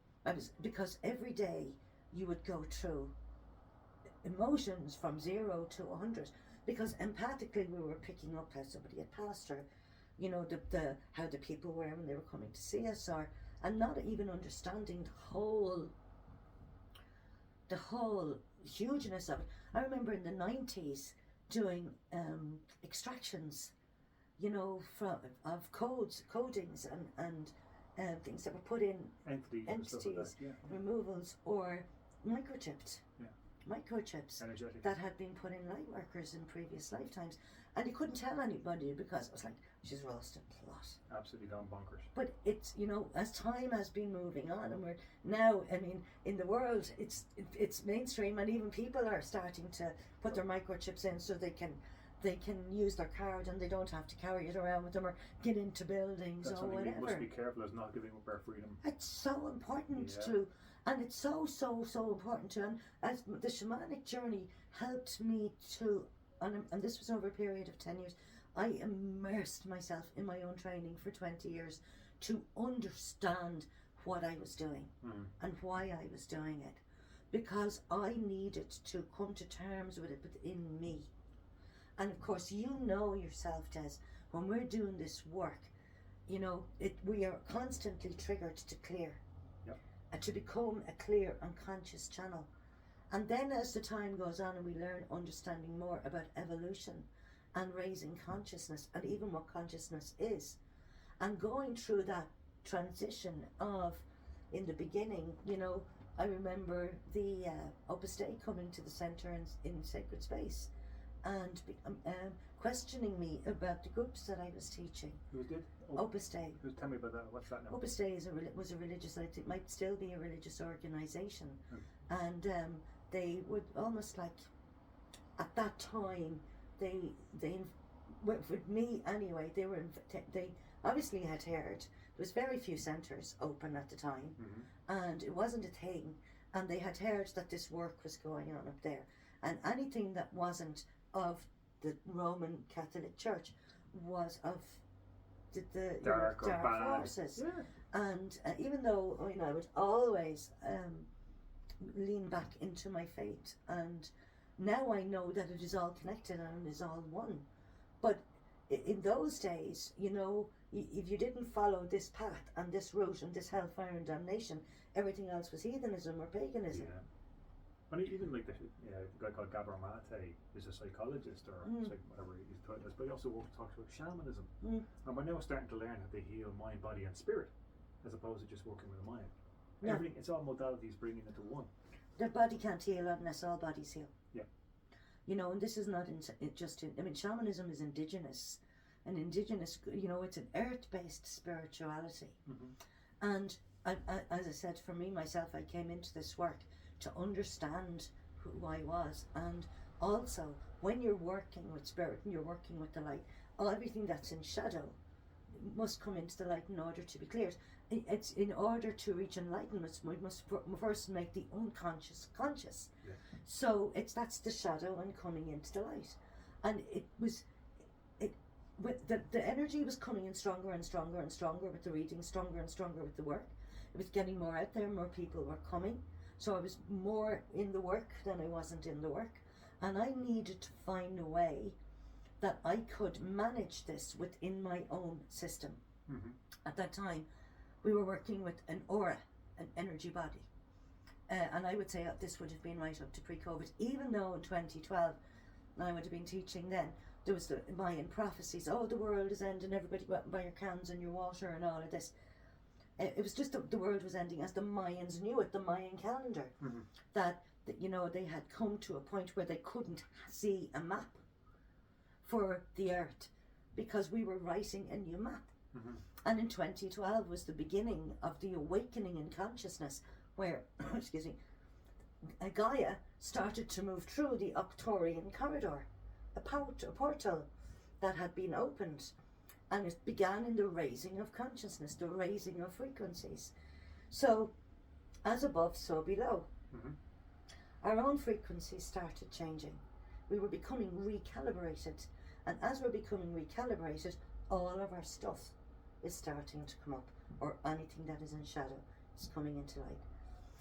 because every day you would go through emotions from 0 to 100, because empathically we were picking up how somebody had passed, or you know, the how the people were when they were coming to see us, and not even understanding the whole hugeness of it. I remember in the 90s doing extractions, you know, of codings and things that were put in entities, removals, or microchipped. Microchips Energetic. that had been put in Lightworkers in previous lifetimes, and you couldn't tell anybody because it was like, she's lost a plot. Absolutely gone bonkers. But it's, you know, as time has been moving on, and we're now, I mean, in the world, it's mainstream, and even people are starting to put their microchips in so they can use their card and they don't have to carry it around with them or get into buildings. That's or whatever. We must be careful as not giving up our freedom. It's so important to. And it's so important to, and as the shamanic journey helped me to, and this was over a period of 10 years, I immersed myself in my own training for 20 years to understand what I was doing and why I was doing it, because I needed to come to terms with it within me. And of course, you know yourself, Des, when we're doing this work, you know, we are constantly triggered to clear. To become a clear and conscious channel. And then as the time goes on and we learn understanding more about evolution and raising consciousness and even what consciousness is, and going through that transition of, in the beginning, you know, I remember the Opus Dei coming to the centre in Sacred Space and questioning me about the groups that I was teaching. Who did? Opus Dei. Tell me about that. What's that now? Opus Dei was a religious, it might still be a religious organisation, and they would almost like, at that time, they with me anyway, they obviously had heard there was very few centres open at the time, and it wasn't a thing, and they had heard that this work was going on up there, and anything that wasn't of the Roman Catholic Church was of the dark forces. And even though, I mean, I would always lean back into my faith, and now I know that it is all connected and it is all one. But in those days, you know, if you didn't follow this path and this route and this hellfire and damnation, everything else was heathenism or paganism. Yeah. And even like the guy called Gabor Mate is a psychologist or whatever he's taught us, but he also talks about shamanism. And we're now starting to learn how to heal mind, body, and spirit, as opposed to just working with the mind. Yeah. Everything, it's all modalities bringing it to one. The body can't heal unless all bodies heal. Yeah. You know, and this is not I mean, shamanism is indigenous. And indigenous, you know, it's an earth-based spirituality. And as I said, for me, myself, I came into this work to understand who I was, and also when you're working with spirit and you're working with the light, everything that's in shadow must come into the light in order to be cleared. It's in order to reach enlightenment, we must first make the unconscious conscious. Yeah. So that's the shadow and coming into the light, and the energy was coming in stronger and stronger and stronger with the reading, stronger and stronger with the work. It was getting more out there, more people were coming. So I was more in the work than I wasn't in the work. And I needed to find a way that I could manage this within my own system. At that time, we were working with an aura, an energy body. And I would say this would have been right up to pre-COVID, even though in 2012, I would have been teaching then, there was the Mayan prophecies, oh, the world is ending, everybody go out and buy your cans and your water and all of this. It was just the world was ending as the Mayans knew it, the Mayan calendar, that you know, they had come to a point where they couldn't see a map for the earth because we were writing a new map. And in 2012 was the beginning of the awakening in consciousness where, excuse me, Gaia started to move through the Arcturian corridor, a portal that had been opened. And it began in the raising of consciousness, the raising of frequencies. So, as above, so below. Our own frequencies started changing. We were becoming recalibrated. And as we're becoming recalibrated, all of our stuff is starting to come up, or anything that is in shadow is coming into light.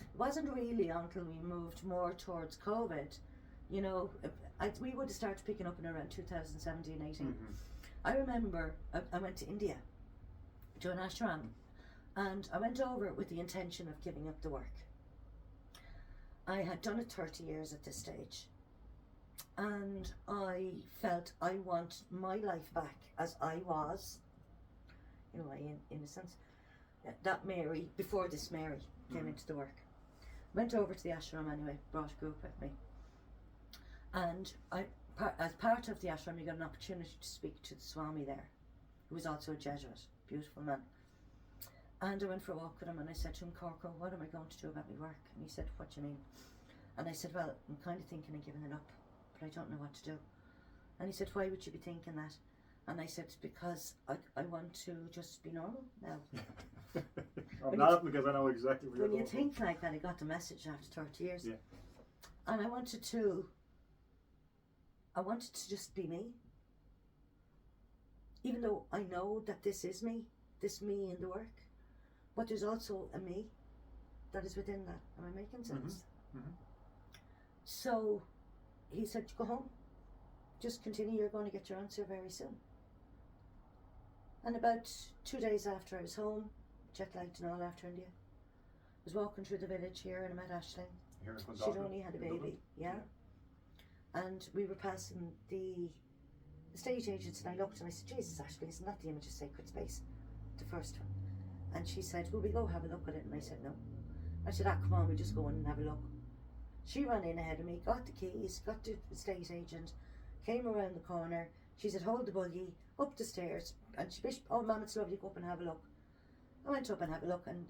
It wasn't really until we moved more towards COVID, you know, we would have started picking up in around 2017, 18. I remember I went to India to an ashram, and I went over with the intention of giving up the work. I had done it 30 years at this stage, and I felt I want my life back as I was, in my innocence, that Mary, before this Mary came into the work. Went over to the ashram anyway, brought a group with me, and as part of the ashram, you got an opportunity to speak to the Swami there, who was also a Jesuit, beautiful man. And I went for a walk with him, and I said to him, Corco, what am I going to do about my work? And he said, what do you mean? And I said, well, I'm kind of thinking of giving it up, but I don't know what to do. And he said, why would you be thinking that? And I said, because I want to just be normal now. I'm laughing because I know exactly where you're going. going. When you think like that, I got the message after 30 years. Yeah. And I wanted to just be me. Even though I know that this is me, this me in the work, but there's also a me that is within that. Am I making sense? So he said, go home. Just continue, you're going to get your answer very soon. And about 2 days after I was home, jet lagged and all after India, I was walking through the village here and I met Aisling. here in She'd Clondalkin, only had a in baby, Dublin. yeah. And we were passing the estate agents, and I looked and I said, Jesus, Ashley, isn't that the image of Sacred Space? The first one. And she said, will we go have a look at it? And I said, no. I said, come on, we'll just go in and have a look. She ran in ahead of me, got the keys, got the estate agent, came around the corner. She said, hold the buggy, up the stairs. And she said, oh, Mum, it's lovely, go up and have a look. I went up and had a look, and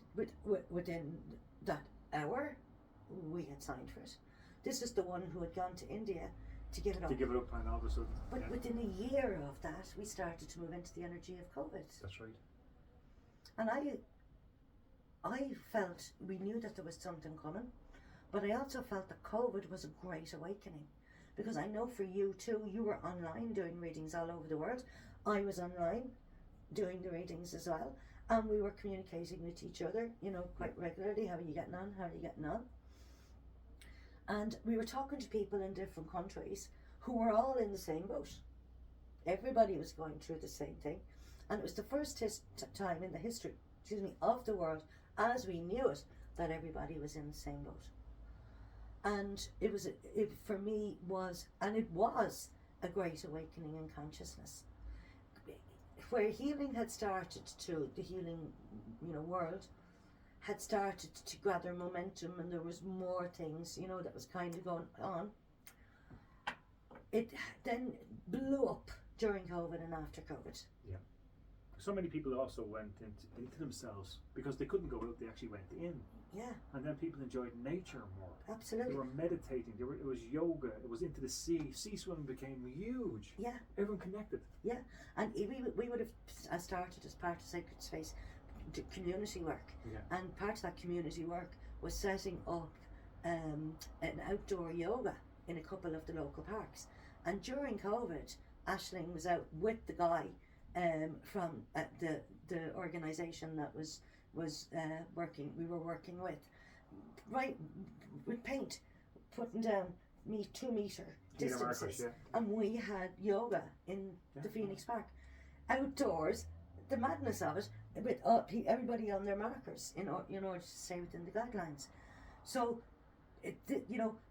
within that hour, we had signed for it. This is the one who had gone to India to give it up. To give it up, and all of a sudden. But within a year of that, we started to move into the energy of COVID. That's right. And I felt we knew that there was something coming, but I also felt that COVID was a great awakening. Because I know for you too, you were online doing readings all over the world. I was online doing the readings as well. And we were communicating with each other, quite regularly. How are you getting on? How are you getting on? And we were talking to people in different countries who were all in the same boat. Everybody was going through the same thing. And it was the first time in the history, of the world, as we knew it, that everybody was in the same boat. And it was a great awakening in consciousness. Where healing had started to, the healing, world had started to gather momentum, and there was more things, that was kind of going on. It then blew up during COVID and after COVID. Yeah. So many people also went into themselves because they couldn't go out, they actually went in. Yeah. And then people enjoyed nature more. Absolutely. They were meditating, it was yoga, it was into the sea. Sea swimming became huge. Yeah. Everyone connected. Yeah. And we would have started as part of Sacred Space community work. Yeah. And part of that community work was setting up an outdoor yoga in a couple of the local parks. And during COVID, Aisling was out with the guy from the organisation that was working. We were working with, right, with paint, putting down 2 meter distances, markers, yeah. And we had yoga in the Phoenix Park, outdoors. The madness of it, with everybody on their markers in order to stay within the guidelines. So,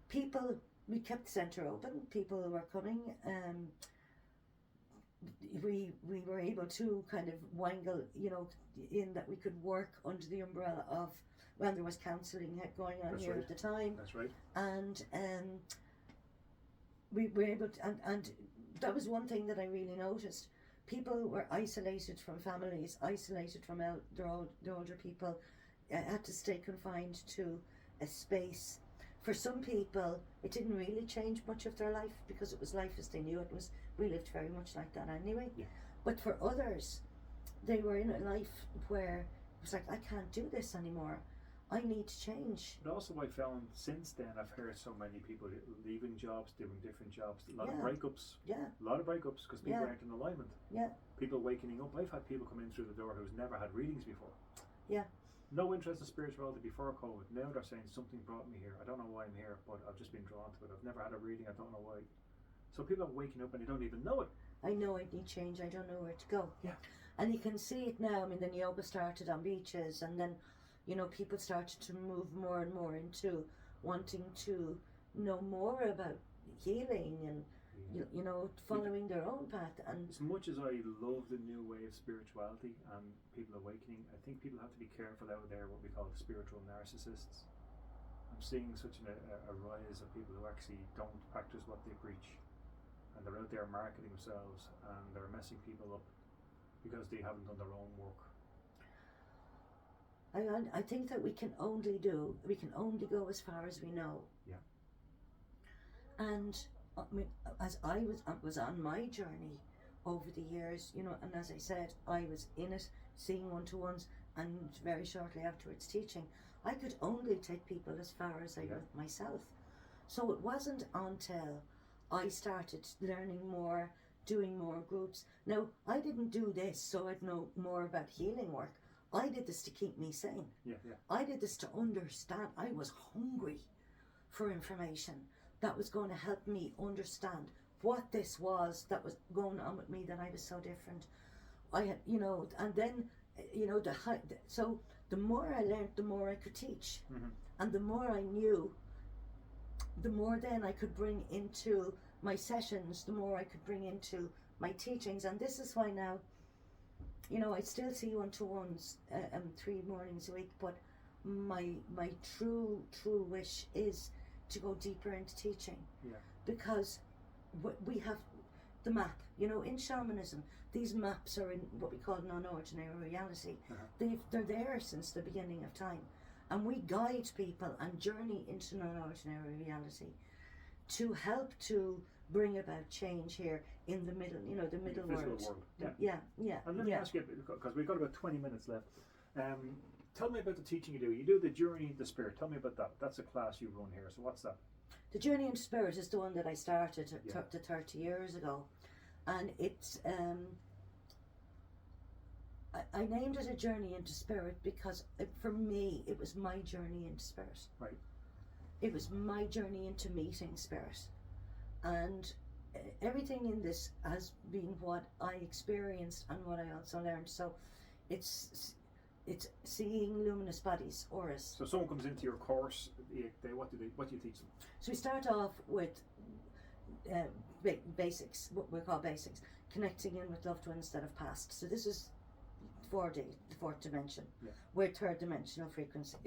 people. We kept the centre open. People were coming. We were able to kind of wangle, in that we could work under the umbrella of, well, there was counselling going on. That's here right. At the time. That's right. And we were able to, and that was one thing that I really noticed. People were isolated from families, isolated from the older people, had to stay confined to a space. For some people, it didn't really change much of their life because it was life as they knew it. We lived very much like that anyway. Yeah. But for others, they were in a life where it was like, I can't do this anymore. I need to change. But also I found since then, I've heard so many people leaving jobs, doing different jobs, a lot of breakups. Yeah. A lot of breakups because people aren't in alignment. Yeah. People waking up. I've had people come in through the door who's never had readings before. Yeah. No interest in spirituality before COVID. Now they're saying something brought me here. I don't know why I'm here, but I've just been drawn to it. I've never had a reading. I don't know why. So people are waking up and they don't even know it. I know I need change. I don't know where to go. Yeah. And you can see it now. I mean, then yoga started on beaches, and then, people started to move more and more into wanting to know more about healing and, following their own path. And as much as I love the new way of spirituality and people awakening, I think people have to be careful out there what we call spiritual narcissists. I'm seeing such a rise of people who actually don't practice what they preach, and they're out there marketing themselves and they're messing people up because they haven't done their own work. I think that we can only go as far as we know. Yeah. And I mean, as I was on my journey over the years, and as I said, I was in it, seeing one-to-ones, and very shortly afterwards teaching. I could only take people as far as I would myself. So it wasn't until I started learning more, doing more groups. Now, I didn't do this so I'd know more about healing work. I did this to keep me sane. Yeah. I did this to understand. I was hungry for information that was going to help me understand what this was that was going on with me, that I was so different. I had, and then, so the more I learned, the more I could teach. Mm-hmm. And the more I knew the more then I could bring into my sessions, the more I could bring into my teachings. And this is why now, you know, I still see one-to-ones 3 mornings a week, but my true wish is to go deeper into teaching. Yeah. Because we have the map, you know, in shamanism, these maps are in what we call non-ordinary reality. They're there since the beginning of time, and we guide people and journey into non-ordinary reality to help to bring about change here in the middle, you know, the middle world. Yeah. And let me ask you, because we've got about 20 minutes left, tell me about the teaching you do. You do the Journey into Spirit. Tell me about that. That's a class you run here. So what's that? The Journey into Spirit is the one that I started 30 years ago, and it's I named it a Journey into Spirit because for me it was my journey into Spirit. Right. It was my journey into meeting Spirit, and everything in this has been what I experienced and what I also learned. So it's seeing luminous bodies, auras. So someone comes into your course, what do you teach them? So we start off with basics, what we call basics, connecting in with loved ones that have passed. So this is 4D, the fourth dimension. Yeah. We're third dimensional frequency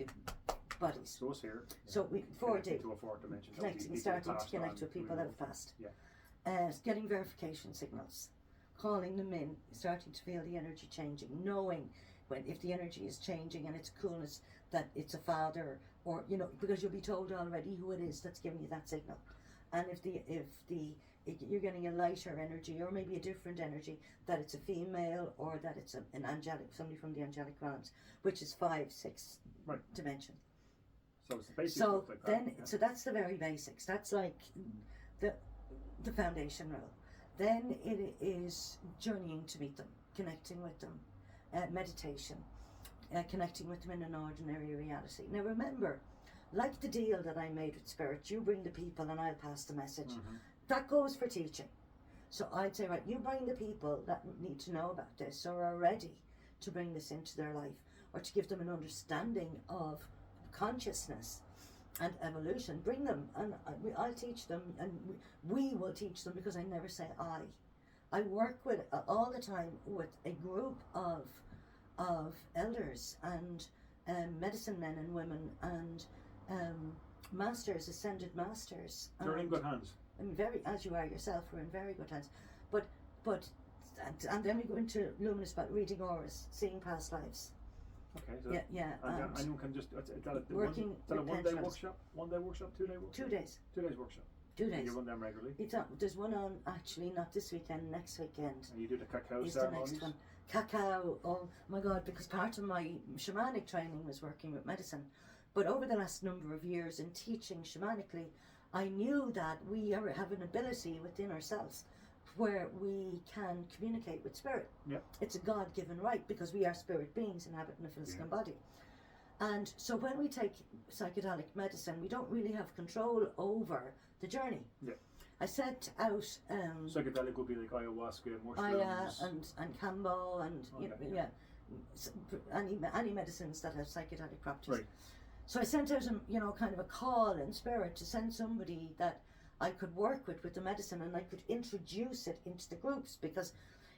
bodies. So us here. So we 4D, to a fourth dimension. connecting, starting to connect with people that have passed. Yeah. Getting verification signals, calling them in, starting to feel the energy changing, knowing if the energy is changing and it's coolness, that it's a father, or, you know, because you'll be told already who it is that's giving you that signal. And if you're getting a lighter energy, or maybe a different energy, that it's a female, or that it's an angelic, somebody from the angelic realms, which is 5-6 dimension. So it's the basic stuff like that. Then, so that's the very basics. That's like the foundation rule. Then it is journeying to meet them, connecting with them, meditation, connecting with them in an ordinary reality. Now remember, like the deal that I made with Spirit, you bring the people and I'll pass the message. That goes for teaching. So I'd say, right, you bring the people that need to know about this or are ready to bring this into their life, or to give them an understanding of consciousness and evolution. Bring them, and I'll teach them, and we will teach them, because I never say I work with all the time with a group of elders and medicine men and women and masters, ascended masters. You're in good hands. And very, as you are yourself, we're in very good hands. And then we go into luminous, but reading auras, seeing past lives. Okay. So yeah. And anyone can just working. Is that a 1 day workshop? 1 day workshop, 2 day workshop? 2 days. 2 days workshop. 2 days. And you run them regularly? There's one on, actually not this weekend, next weekend. And you do the cacao is ceremonies? The next one. Cacao, oh my God, because part of my shamanic training was working with medicine. But over the last number of years in teaching shamanically, I knew that we have an ability within ourselves where we can communicate with spirit. Yep. It's a God-given right, because we are spirit beings inhabiting a physical body. And so when we take psychedelic medicine, we don't really have control over the journey. Yeah. I sent out psychedelic would be like ayahuasca, mushrooms, and Cambo, and any medicines that have psychedelic properties. Right. So I sent out kind of a call in spirit to send somebody that I could work with the medicine, and I could introduce it into the groups, because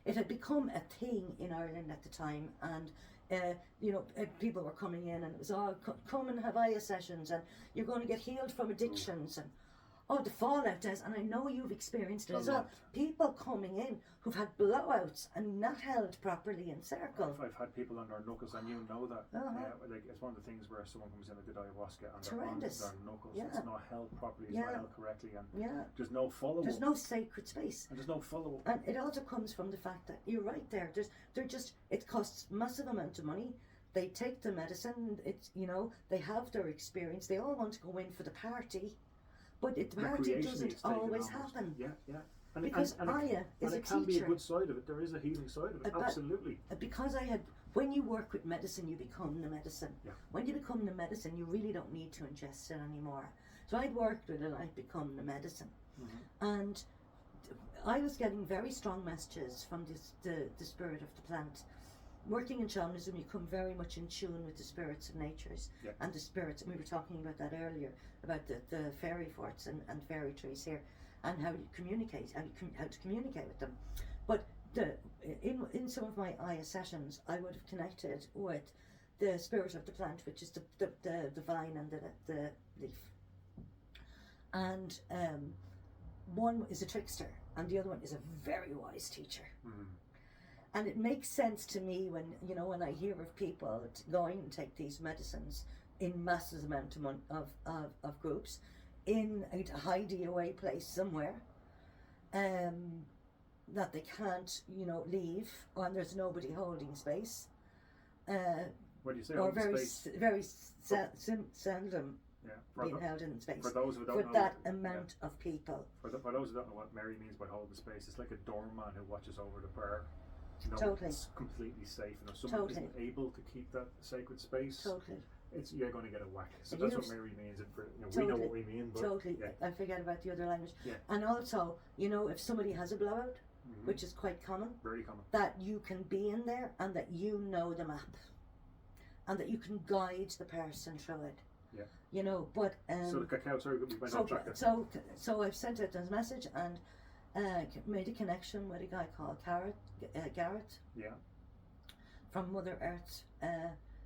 it had become a thing in Ireland at the time, and people were coming in, and it was all come and have Aya sessions, and you're going to get healed from addictions, and the fallout does, and I know you've experienced it as well. People coming in who've had blowouts and not held properly in circle. I've had people on their knuckles, and you know that. Like, it's one of the things where someone comes in and did ayahuasca and they're on their knuckles. Yeah. It's not held properly, it's not held correctly, and there's no follow-up. There's no sacred space. And there's no follow-up. And it also comes from the fact that you're right there. It costs massive amount of money. They take the medicine. They have their experience. They all want to go in for the party. But the party doesn't always happen. Yeah. Because Aya is a teacher. And it can be a good side of it. There is a healing side of it. Absolutely. Because when you work with medicine, you become the medicine. Yeah. When you become the medicine, you really don't need to ingest it anymore. So I'd worked with it, I'd become the medicine. Mm-hmm. And I was getting very strong messages from the spirit of the plant working in shamanism, you come very much in tune with the spirits of natures and the spirits. And we were talking about that earlier, about the fairy forts and fairy trees here, and how you communicate, how to communicate with them. But in some of my Aya sessions, I would have connected with the spirit of the plant, which is the vine and the leaf. And one is a trickster, and the other one is a very wise teacher. Mm. And it makes sense to me when I hear of people going and take these medicines in massive amount of groups in a hidey away place somewhere, that they can't leave, and there's nobody holding space. What do you say? Or very space? seldom being held in space. For those who don't know, that amount of people. For those who don't know what Mary means by holding space, it's like a doorman who watches over the bar. Totally. It's completely safe. And if someone isn't able to keep that sacred space, you're going to get a whack. So that's what Mary means. We know what we mean. But, totally. I forget about the other language. Yeah. And also, if somebody has a blowout, which is quite common, very common, that you can be in there and that you know the map, and that you can guide the person through it. Yeah. But so the cacao. Sorry, we went off track. So I've sent out this message and made a connection with a guy called Garrett. Yeah. From Mother Earth.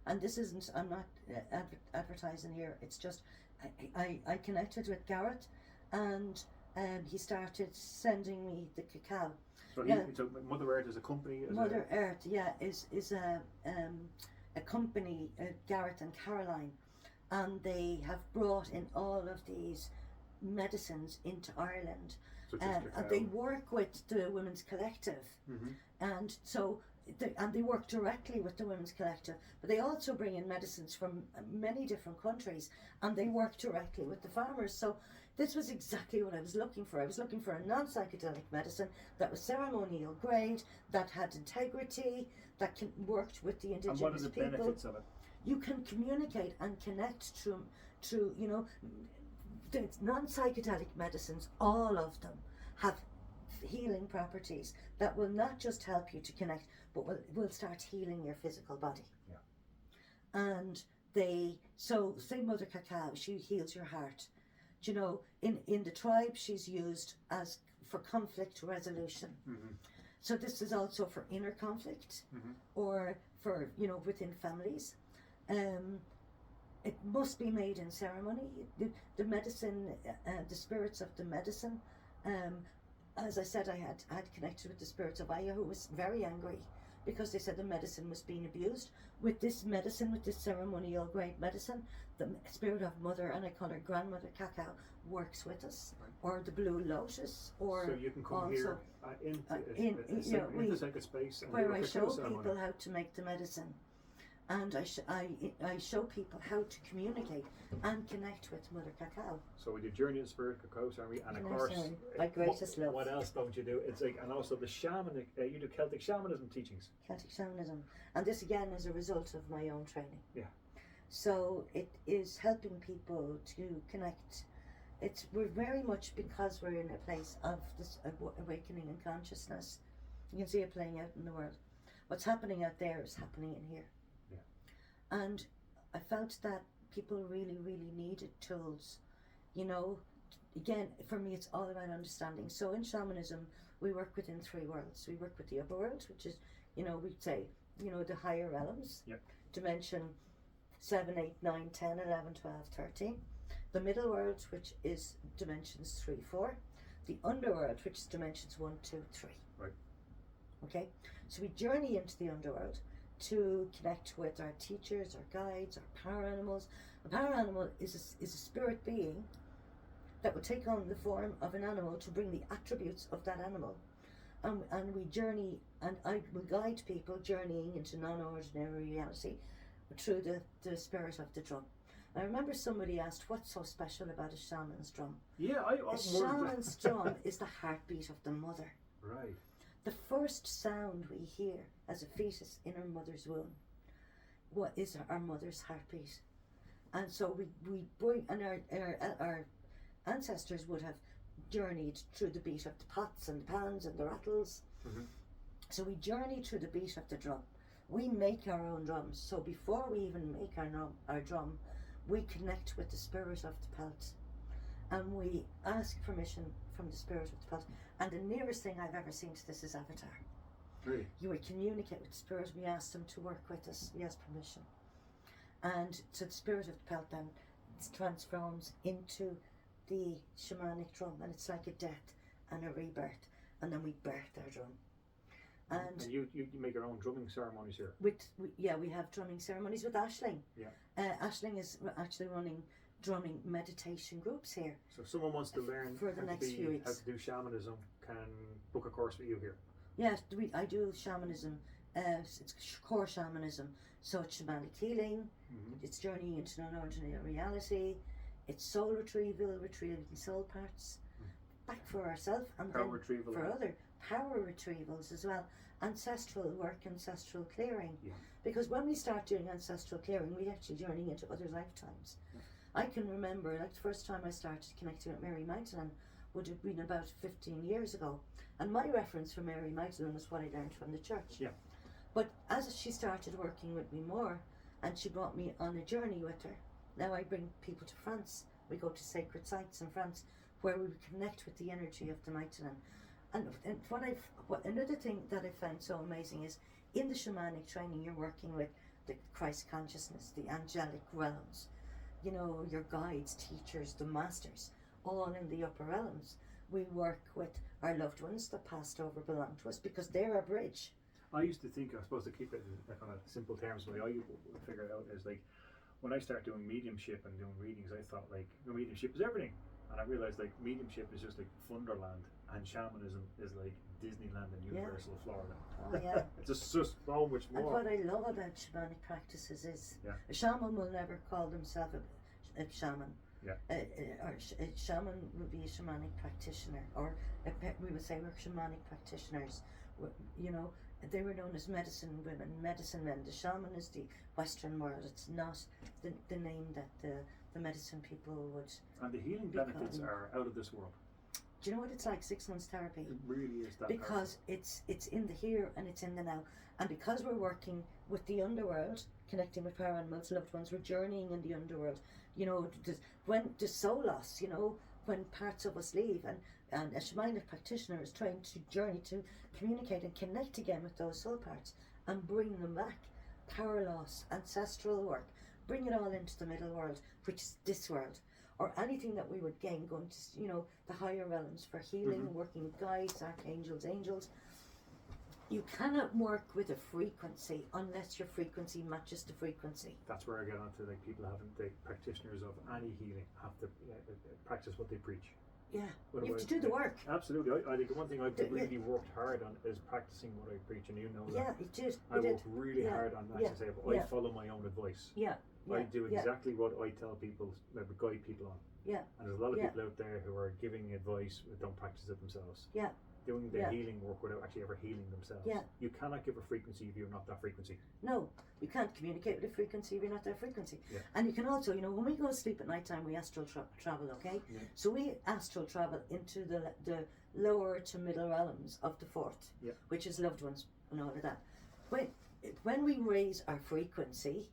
And this isn't, I'm not advertising here, it's just I connected with Garrett, and he started sending me the cacao. So, so Mother Earth is a company? Mother Earth, is a company, Garrett and Caroline, and they have brought in all of these medicines into Ireland. So and they work with the Women's Collective, and so they work directly with the Women's Collective, but they also bring in medicines from many different countries, and they work directly with the farmers. So this was exactly what I was looking for. I was looking for a non-psychedelic medicine that was ceremonial grade, that had integrity, that worked with the indigenous people. And what are the benefits of it? You can communicate and connect through the non-psychedelic medicines. All of them have healing properties that will not just help you to connect, but will start healing your physical body. Yeah. And say Mother Cacao, she heals your heart. In the tribe, she's used as for conflict resolution. Mm-hmm. So this is also for inner conflict, or for within families. It must be made in ceremony. The medicine, the spirits of the medicine. As I said, I had connected with the spirits of Aya, who was very angry because they said the medicine was being abused. With this medicine, with this ceremonial grade medicine, the spirit of Mother, and I call her Grandmother Cacao, works with us, or the Blue Lotus, or so you can come here into sacred space, and where I show people how to make the medicine, and I show people how to communicate and connect with Mother Cacao. So with your journey of spirit, Cacao Ceremony, and of course, my greatest love. What else don't you do? It's like, and also the shamanic. You do Celtic shamanism teachings. Celtic shamanism, and this again is a result of my own training. Yeah. So it is helping people to connect. We're very much, because we're in a place of this awakening in consciousness. You can see it playing out in the world. What's happening out there is happening in here. Yeah. And I felt that people really, really needed tools. Again, for me, it's all about understanding. So in shamanism, we work within 3 worlds. We work with the upper world, which is, we'd say, the higher realms. Yep. Dimension 7, 8, 9, 10, 11, 12, 13. The middle world, which is dimensions 3, 4. The underworld, which is dimensions 1, 2, 3. Right. Okay? So we journey into the underworld to connect with our teachers, our guides, our power animals. A power animal is a spirit being that would take on the form of an animal to bring the attributes of that animal. And we journey, and I will guide people journeying into non-ordinary reality through the spirit of the drum. I remember somebody asked, what's so special about a shaman's drum? Yeah, a shaman's drum is the heartbeat of the mother. Right. The first sound we hear as a fetus in our mother's womb, what is our mother's heartbeat? And so we bring, and our ancestors would have journeyed through the beat of the pots and the pans and the rattles. Mm-hmm. So we journey through the beat of the drum. We make our own drums. So before we even make our drum, we connect with the spirit of the pelt, and we ask permission from the spirit of the pelt. And the nearest thing I've ever seen to this is Avatar. Really? You would communicate with the spirit. We ask them to work with us. We ask permission, and so the spirit of the pelt then transforms into the shamanic drum, and it's like a death and a rebirth, and then we birth our drum. And you make your own drumming ceremonies here. We have drumming ceremonies with Aisling. Yeah. Aisling is actually running drumming meditation groups here. So if someone wants to learn for the next few weeks how to do shamanism, can book a course with you here. Yes, I do shamanism. It's core shamanism. So it's shamanic healing. It's journeying into non-ordinary reality. It's soul retrieval, retrieving soul parts back for ourselves, and Power then retrieval. for other power retrievals as well. Ancestral work, ancestral clearing. Yeah. Because when we start doing ancestral clearing, we actually journey into other lifetimes. Yeah. I can remember, like, the first time I started connecting with Mary Magdalene would have been about 15 years ago, and my reference for Mary Magdalene was what I learned from the church. Yeah. But as she started working with me more, and she brought me on a journey with her, now I bring people to France. We go to sacred sites in France where we connect with the energy of the Magdalene. And another thing that I found so amazing is, in the shamanic training, you're working with the Christ consciousness, the angelic realms, you know, your guides, teachers, the masters, all in the upper realms. We work with our loved ones that passed over, belong to us, because they're our bridge. I used to think, I suppose, to keep it in kind of simple terms, the way I figure it out is, like, when I start doing mediumship and doing readings, I thought, like, mediumship is everything. And I realised, like, mediumship is just like Wonderland, and shamanism is like Disneyland and Universal Florida. Oh yeah. It's just so much more. And what I love about shamanic practices is a shaman will never call themselves a shaman. Yeah. A shaman would be a shamanic practitioner, or we would say we're shamanic practitioners. You know, they were known as medicine women, medicine men. The shaman is the Western world. It's not the name that the medicine people would. And the healing benefits are out of this world. Do you know what it's like? 6 months therapy. It really is that. Because it's in the here and it's in the now, and because we're working with the underworld, connecting with power animals, loved ones, we're journeying in the underworld. You know, when the soul loss, you know, when parts of us leave, and a shamanic practitioner is trying to journey to communicate and connect again with those soul parts and bring them back. Power loss, ancestral work, bring it all into the middle world, which is this world, or anything that we would gain going to, you know, the higher realms for healing, working with guides, archangels, angels. You cannot work with a frequency unless your frequency matches the frequency. That's where I get onto, like, people having, the practitioners of any healing have to practice what they preach. Yeah, you have to do the work. Absolutely. I think one thing I've really worked hard on is practicing what I preach, and you know that. Yeah, you did. I work really hard on that to say, I follow my own advice. Yeah. I do exactly what I tell people, guide people on. Yeah. And there's a lot of people out there who are giving advice but don't practice it themselves. Yeah. Doing the healing work without actually ever healing themselves. Yeah. You cannot give a frequency if you're not that frequency. No, you can't communicate with a frequency if you're not that frequency. Yeah. And you can also, you know, when we go to sleep at night time, we astral travel, okay? Yeah. So we astral travel into the lower to middle realms of the fourth, which is loved ones and all of that. When we raise our frequency,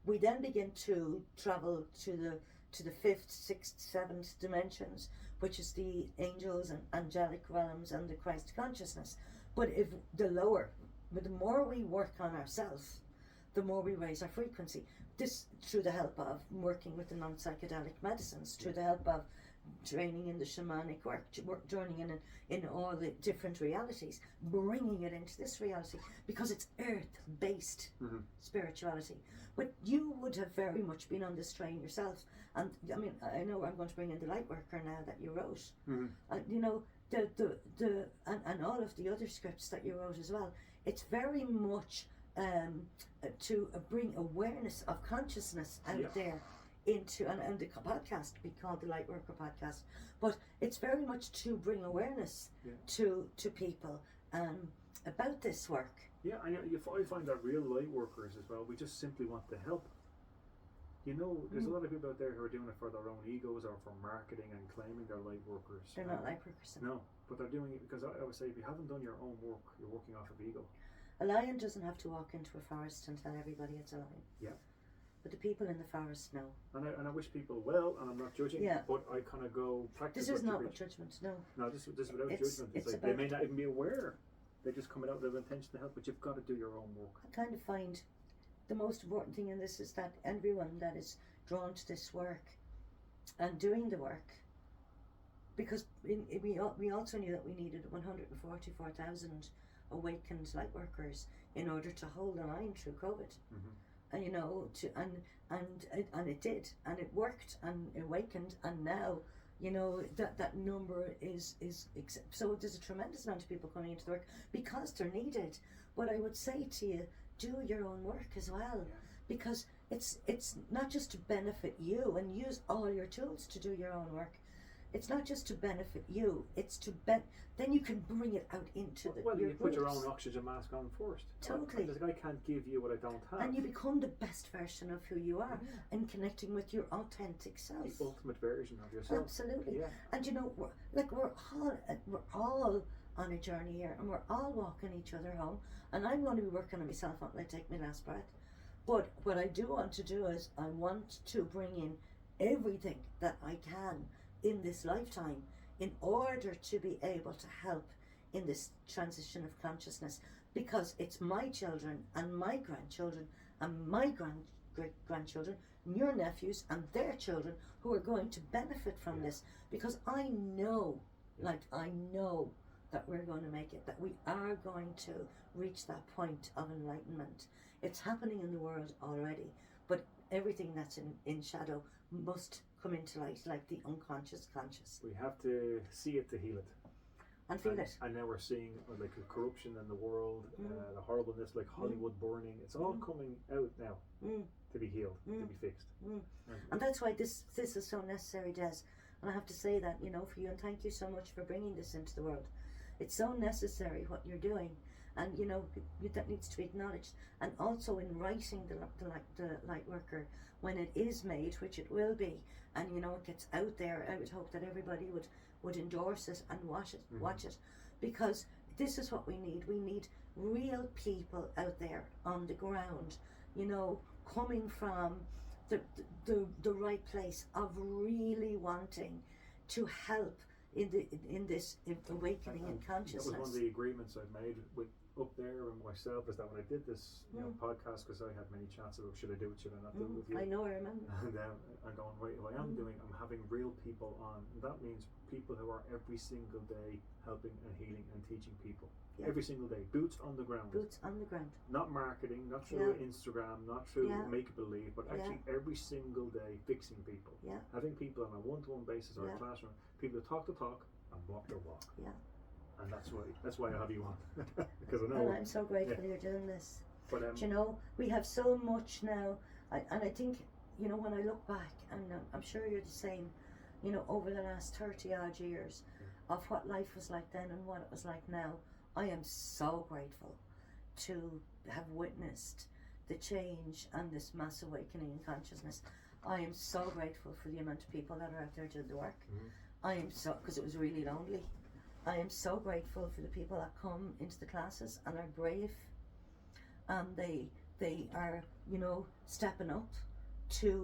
we then begin to travel to the fifth, sixth, seventh dimensions, which is the angels and angelic realms and the Christ consciousness. But if the more we work on ourselves, the more we raise our frequency. This through the help of working with the non-psychedelic medicines, through the help of training in the shamanic work, joining in all the different realities, bringing it into this reality, because it's earth-based spirituality. But you would have very much been on this train yourself, and I mean, I know I'm going to bring in the Lightworker now that you wrote. You know, and all of the other scripts that you wrote as well. It's very much to bring awareness of consciousness out there into, and the podcast be called the Lightworker podcast, but it's very much to bring awareness to people about this work. Yeah, I find that real light workers as well, we just simply want to help. You know, there's a lot of people out there who are doing it for their own egos or for marketing and claiming they're light workers. They're not light workers. No, but they're doing it because I would say if you haven't done your own work, you're working off of ego. A lion doesn't have to walk into a forest and tell everybody it's a lion. Yeah. But the people in the forest know. And I wish people well, and I'm not judging, but I kind of go practice. This is not with judgment, no. No, this is without judgment. It's like they may not even be aware. They're just coming out with the intention to help, but you've got to do your own work. I kind of find the most important thing in this is that everyone that is drawn to this work and doing the work, because we also knew that we needed 144,000 awakened light workers in order to hold the line through COVID. Mm-hmm. And and it did, and it worked, and it awakened, and now that number is so there's a tremendous amount of people coming into the work because they're needed. But I would say to you, do your own work as well, because it's not just to benefit you and use all your tools to do your own work. It's not just to benefit you, it's to then you can bring it out into you put groups. your own oxygen mask on first. Totally. I can't give you what I don't have. And you become the best version of who you are and connecting with your authentic self. The ultimate version of yourself. Absolutely. Yeah. And we're all on a journey here, and we're all walking each other home. And I'm going to be working on myself until I take my last breath. But what I do want to do is I want to bring in everything that I can in this lifetime in order to be able to help in this transition of consciousness, because it's my children and my grandchildren and my great-grandchildren, your nephews and their children who are going to benefit from this, because I know that we're going to make it, that we are going to reach that point of enlightenment. It's happening in the world already, but everything that's in shadow must come into light, like the unconscious conscious. We have to see it to heal it. And feel it. And now we're seeing like the corruption in the world, the horribleness, like Hollywood burning. It's all coming out now to be healed, to be fixed. And that's why this is so necessary, Des. And I have to say that, for you, and thank you so much for bringing this into the world. It's so necessary what you're doing, and that needs to be acknowledged. And also in writing the Lightworker, when it is made, which it will be, and it gets out there, I would hope that everybody would endorse it and watch it, because this is what we need. We need real people out there on the ground, coming from the right place of really wanting to help in this awakening in consciousness. That was one of the agreements I made with up there and myself, is that when I did this podcast, because I had many chats about should I do it, should I not do it with you. I know, I remember. And I'm going, right, what I am doing, I'm having real people on. And that means people who are every single day helping and healing and teaching people. Yeah. Every single day. Boots on the ground. Boots on the ground. Not marketing, not through Instagram, not through make-believe, but actually every single day fixing people. Yeah. Having people on a one-to-one basis or a classroom, people that talk the talk and walk their walk. Yeah. And that's why I have you on. Because I know. And I'm so grateful you're doing this. But we have so much now, and I think, when I look back, and I'm sure you're the same, over the last 30 odd years of what life was like then and what it was like now, I am so grateful to have witnessed the change and this mass awakening in consciousness. I am so grateful for the amount of people that are out there doing the work. I am so, because it was really lonely. I am so grateful for the people that come into the classes and are brave, and they are stepping up to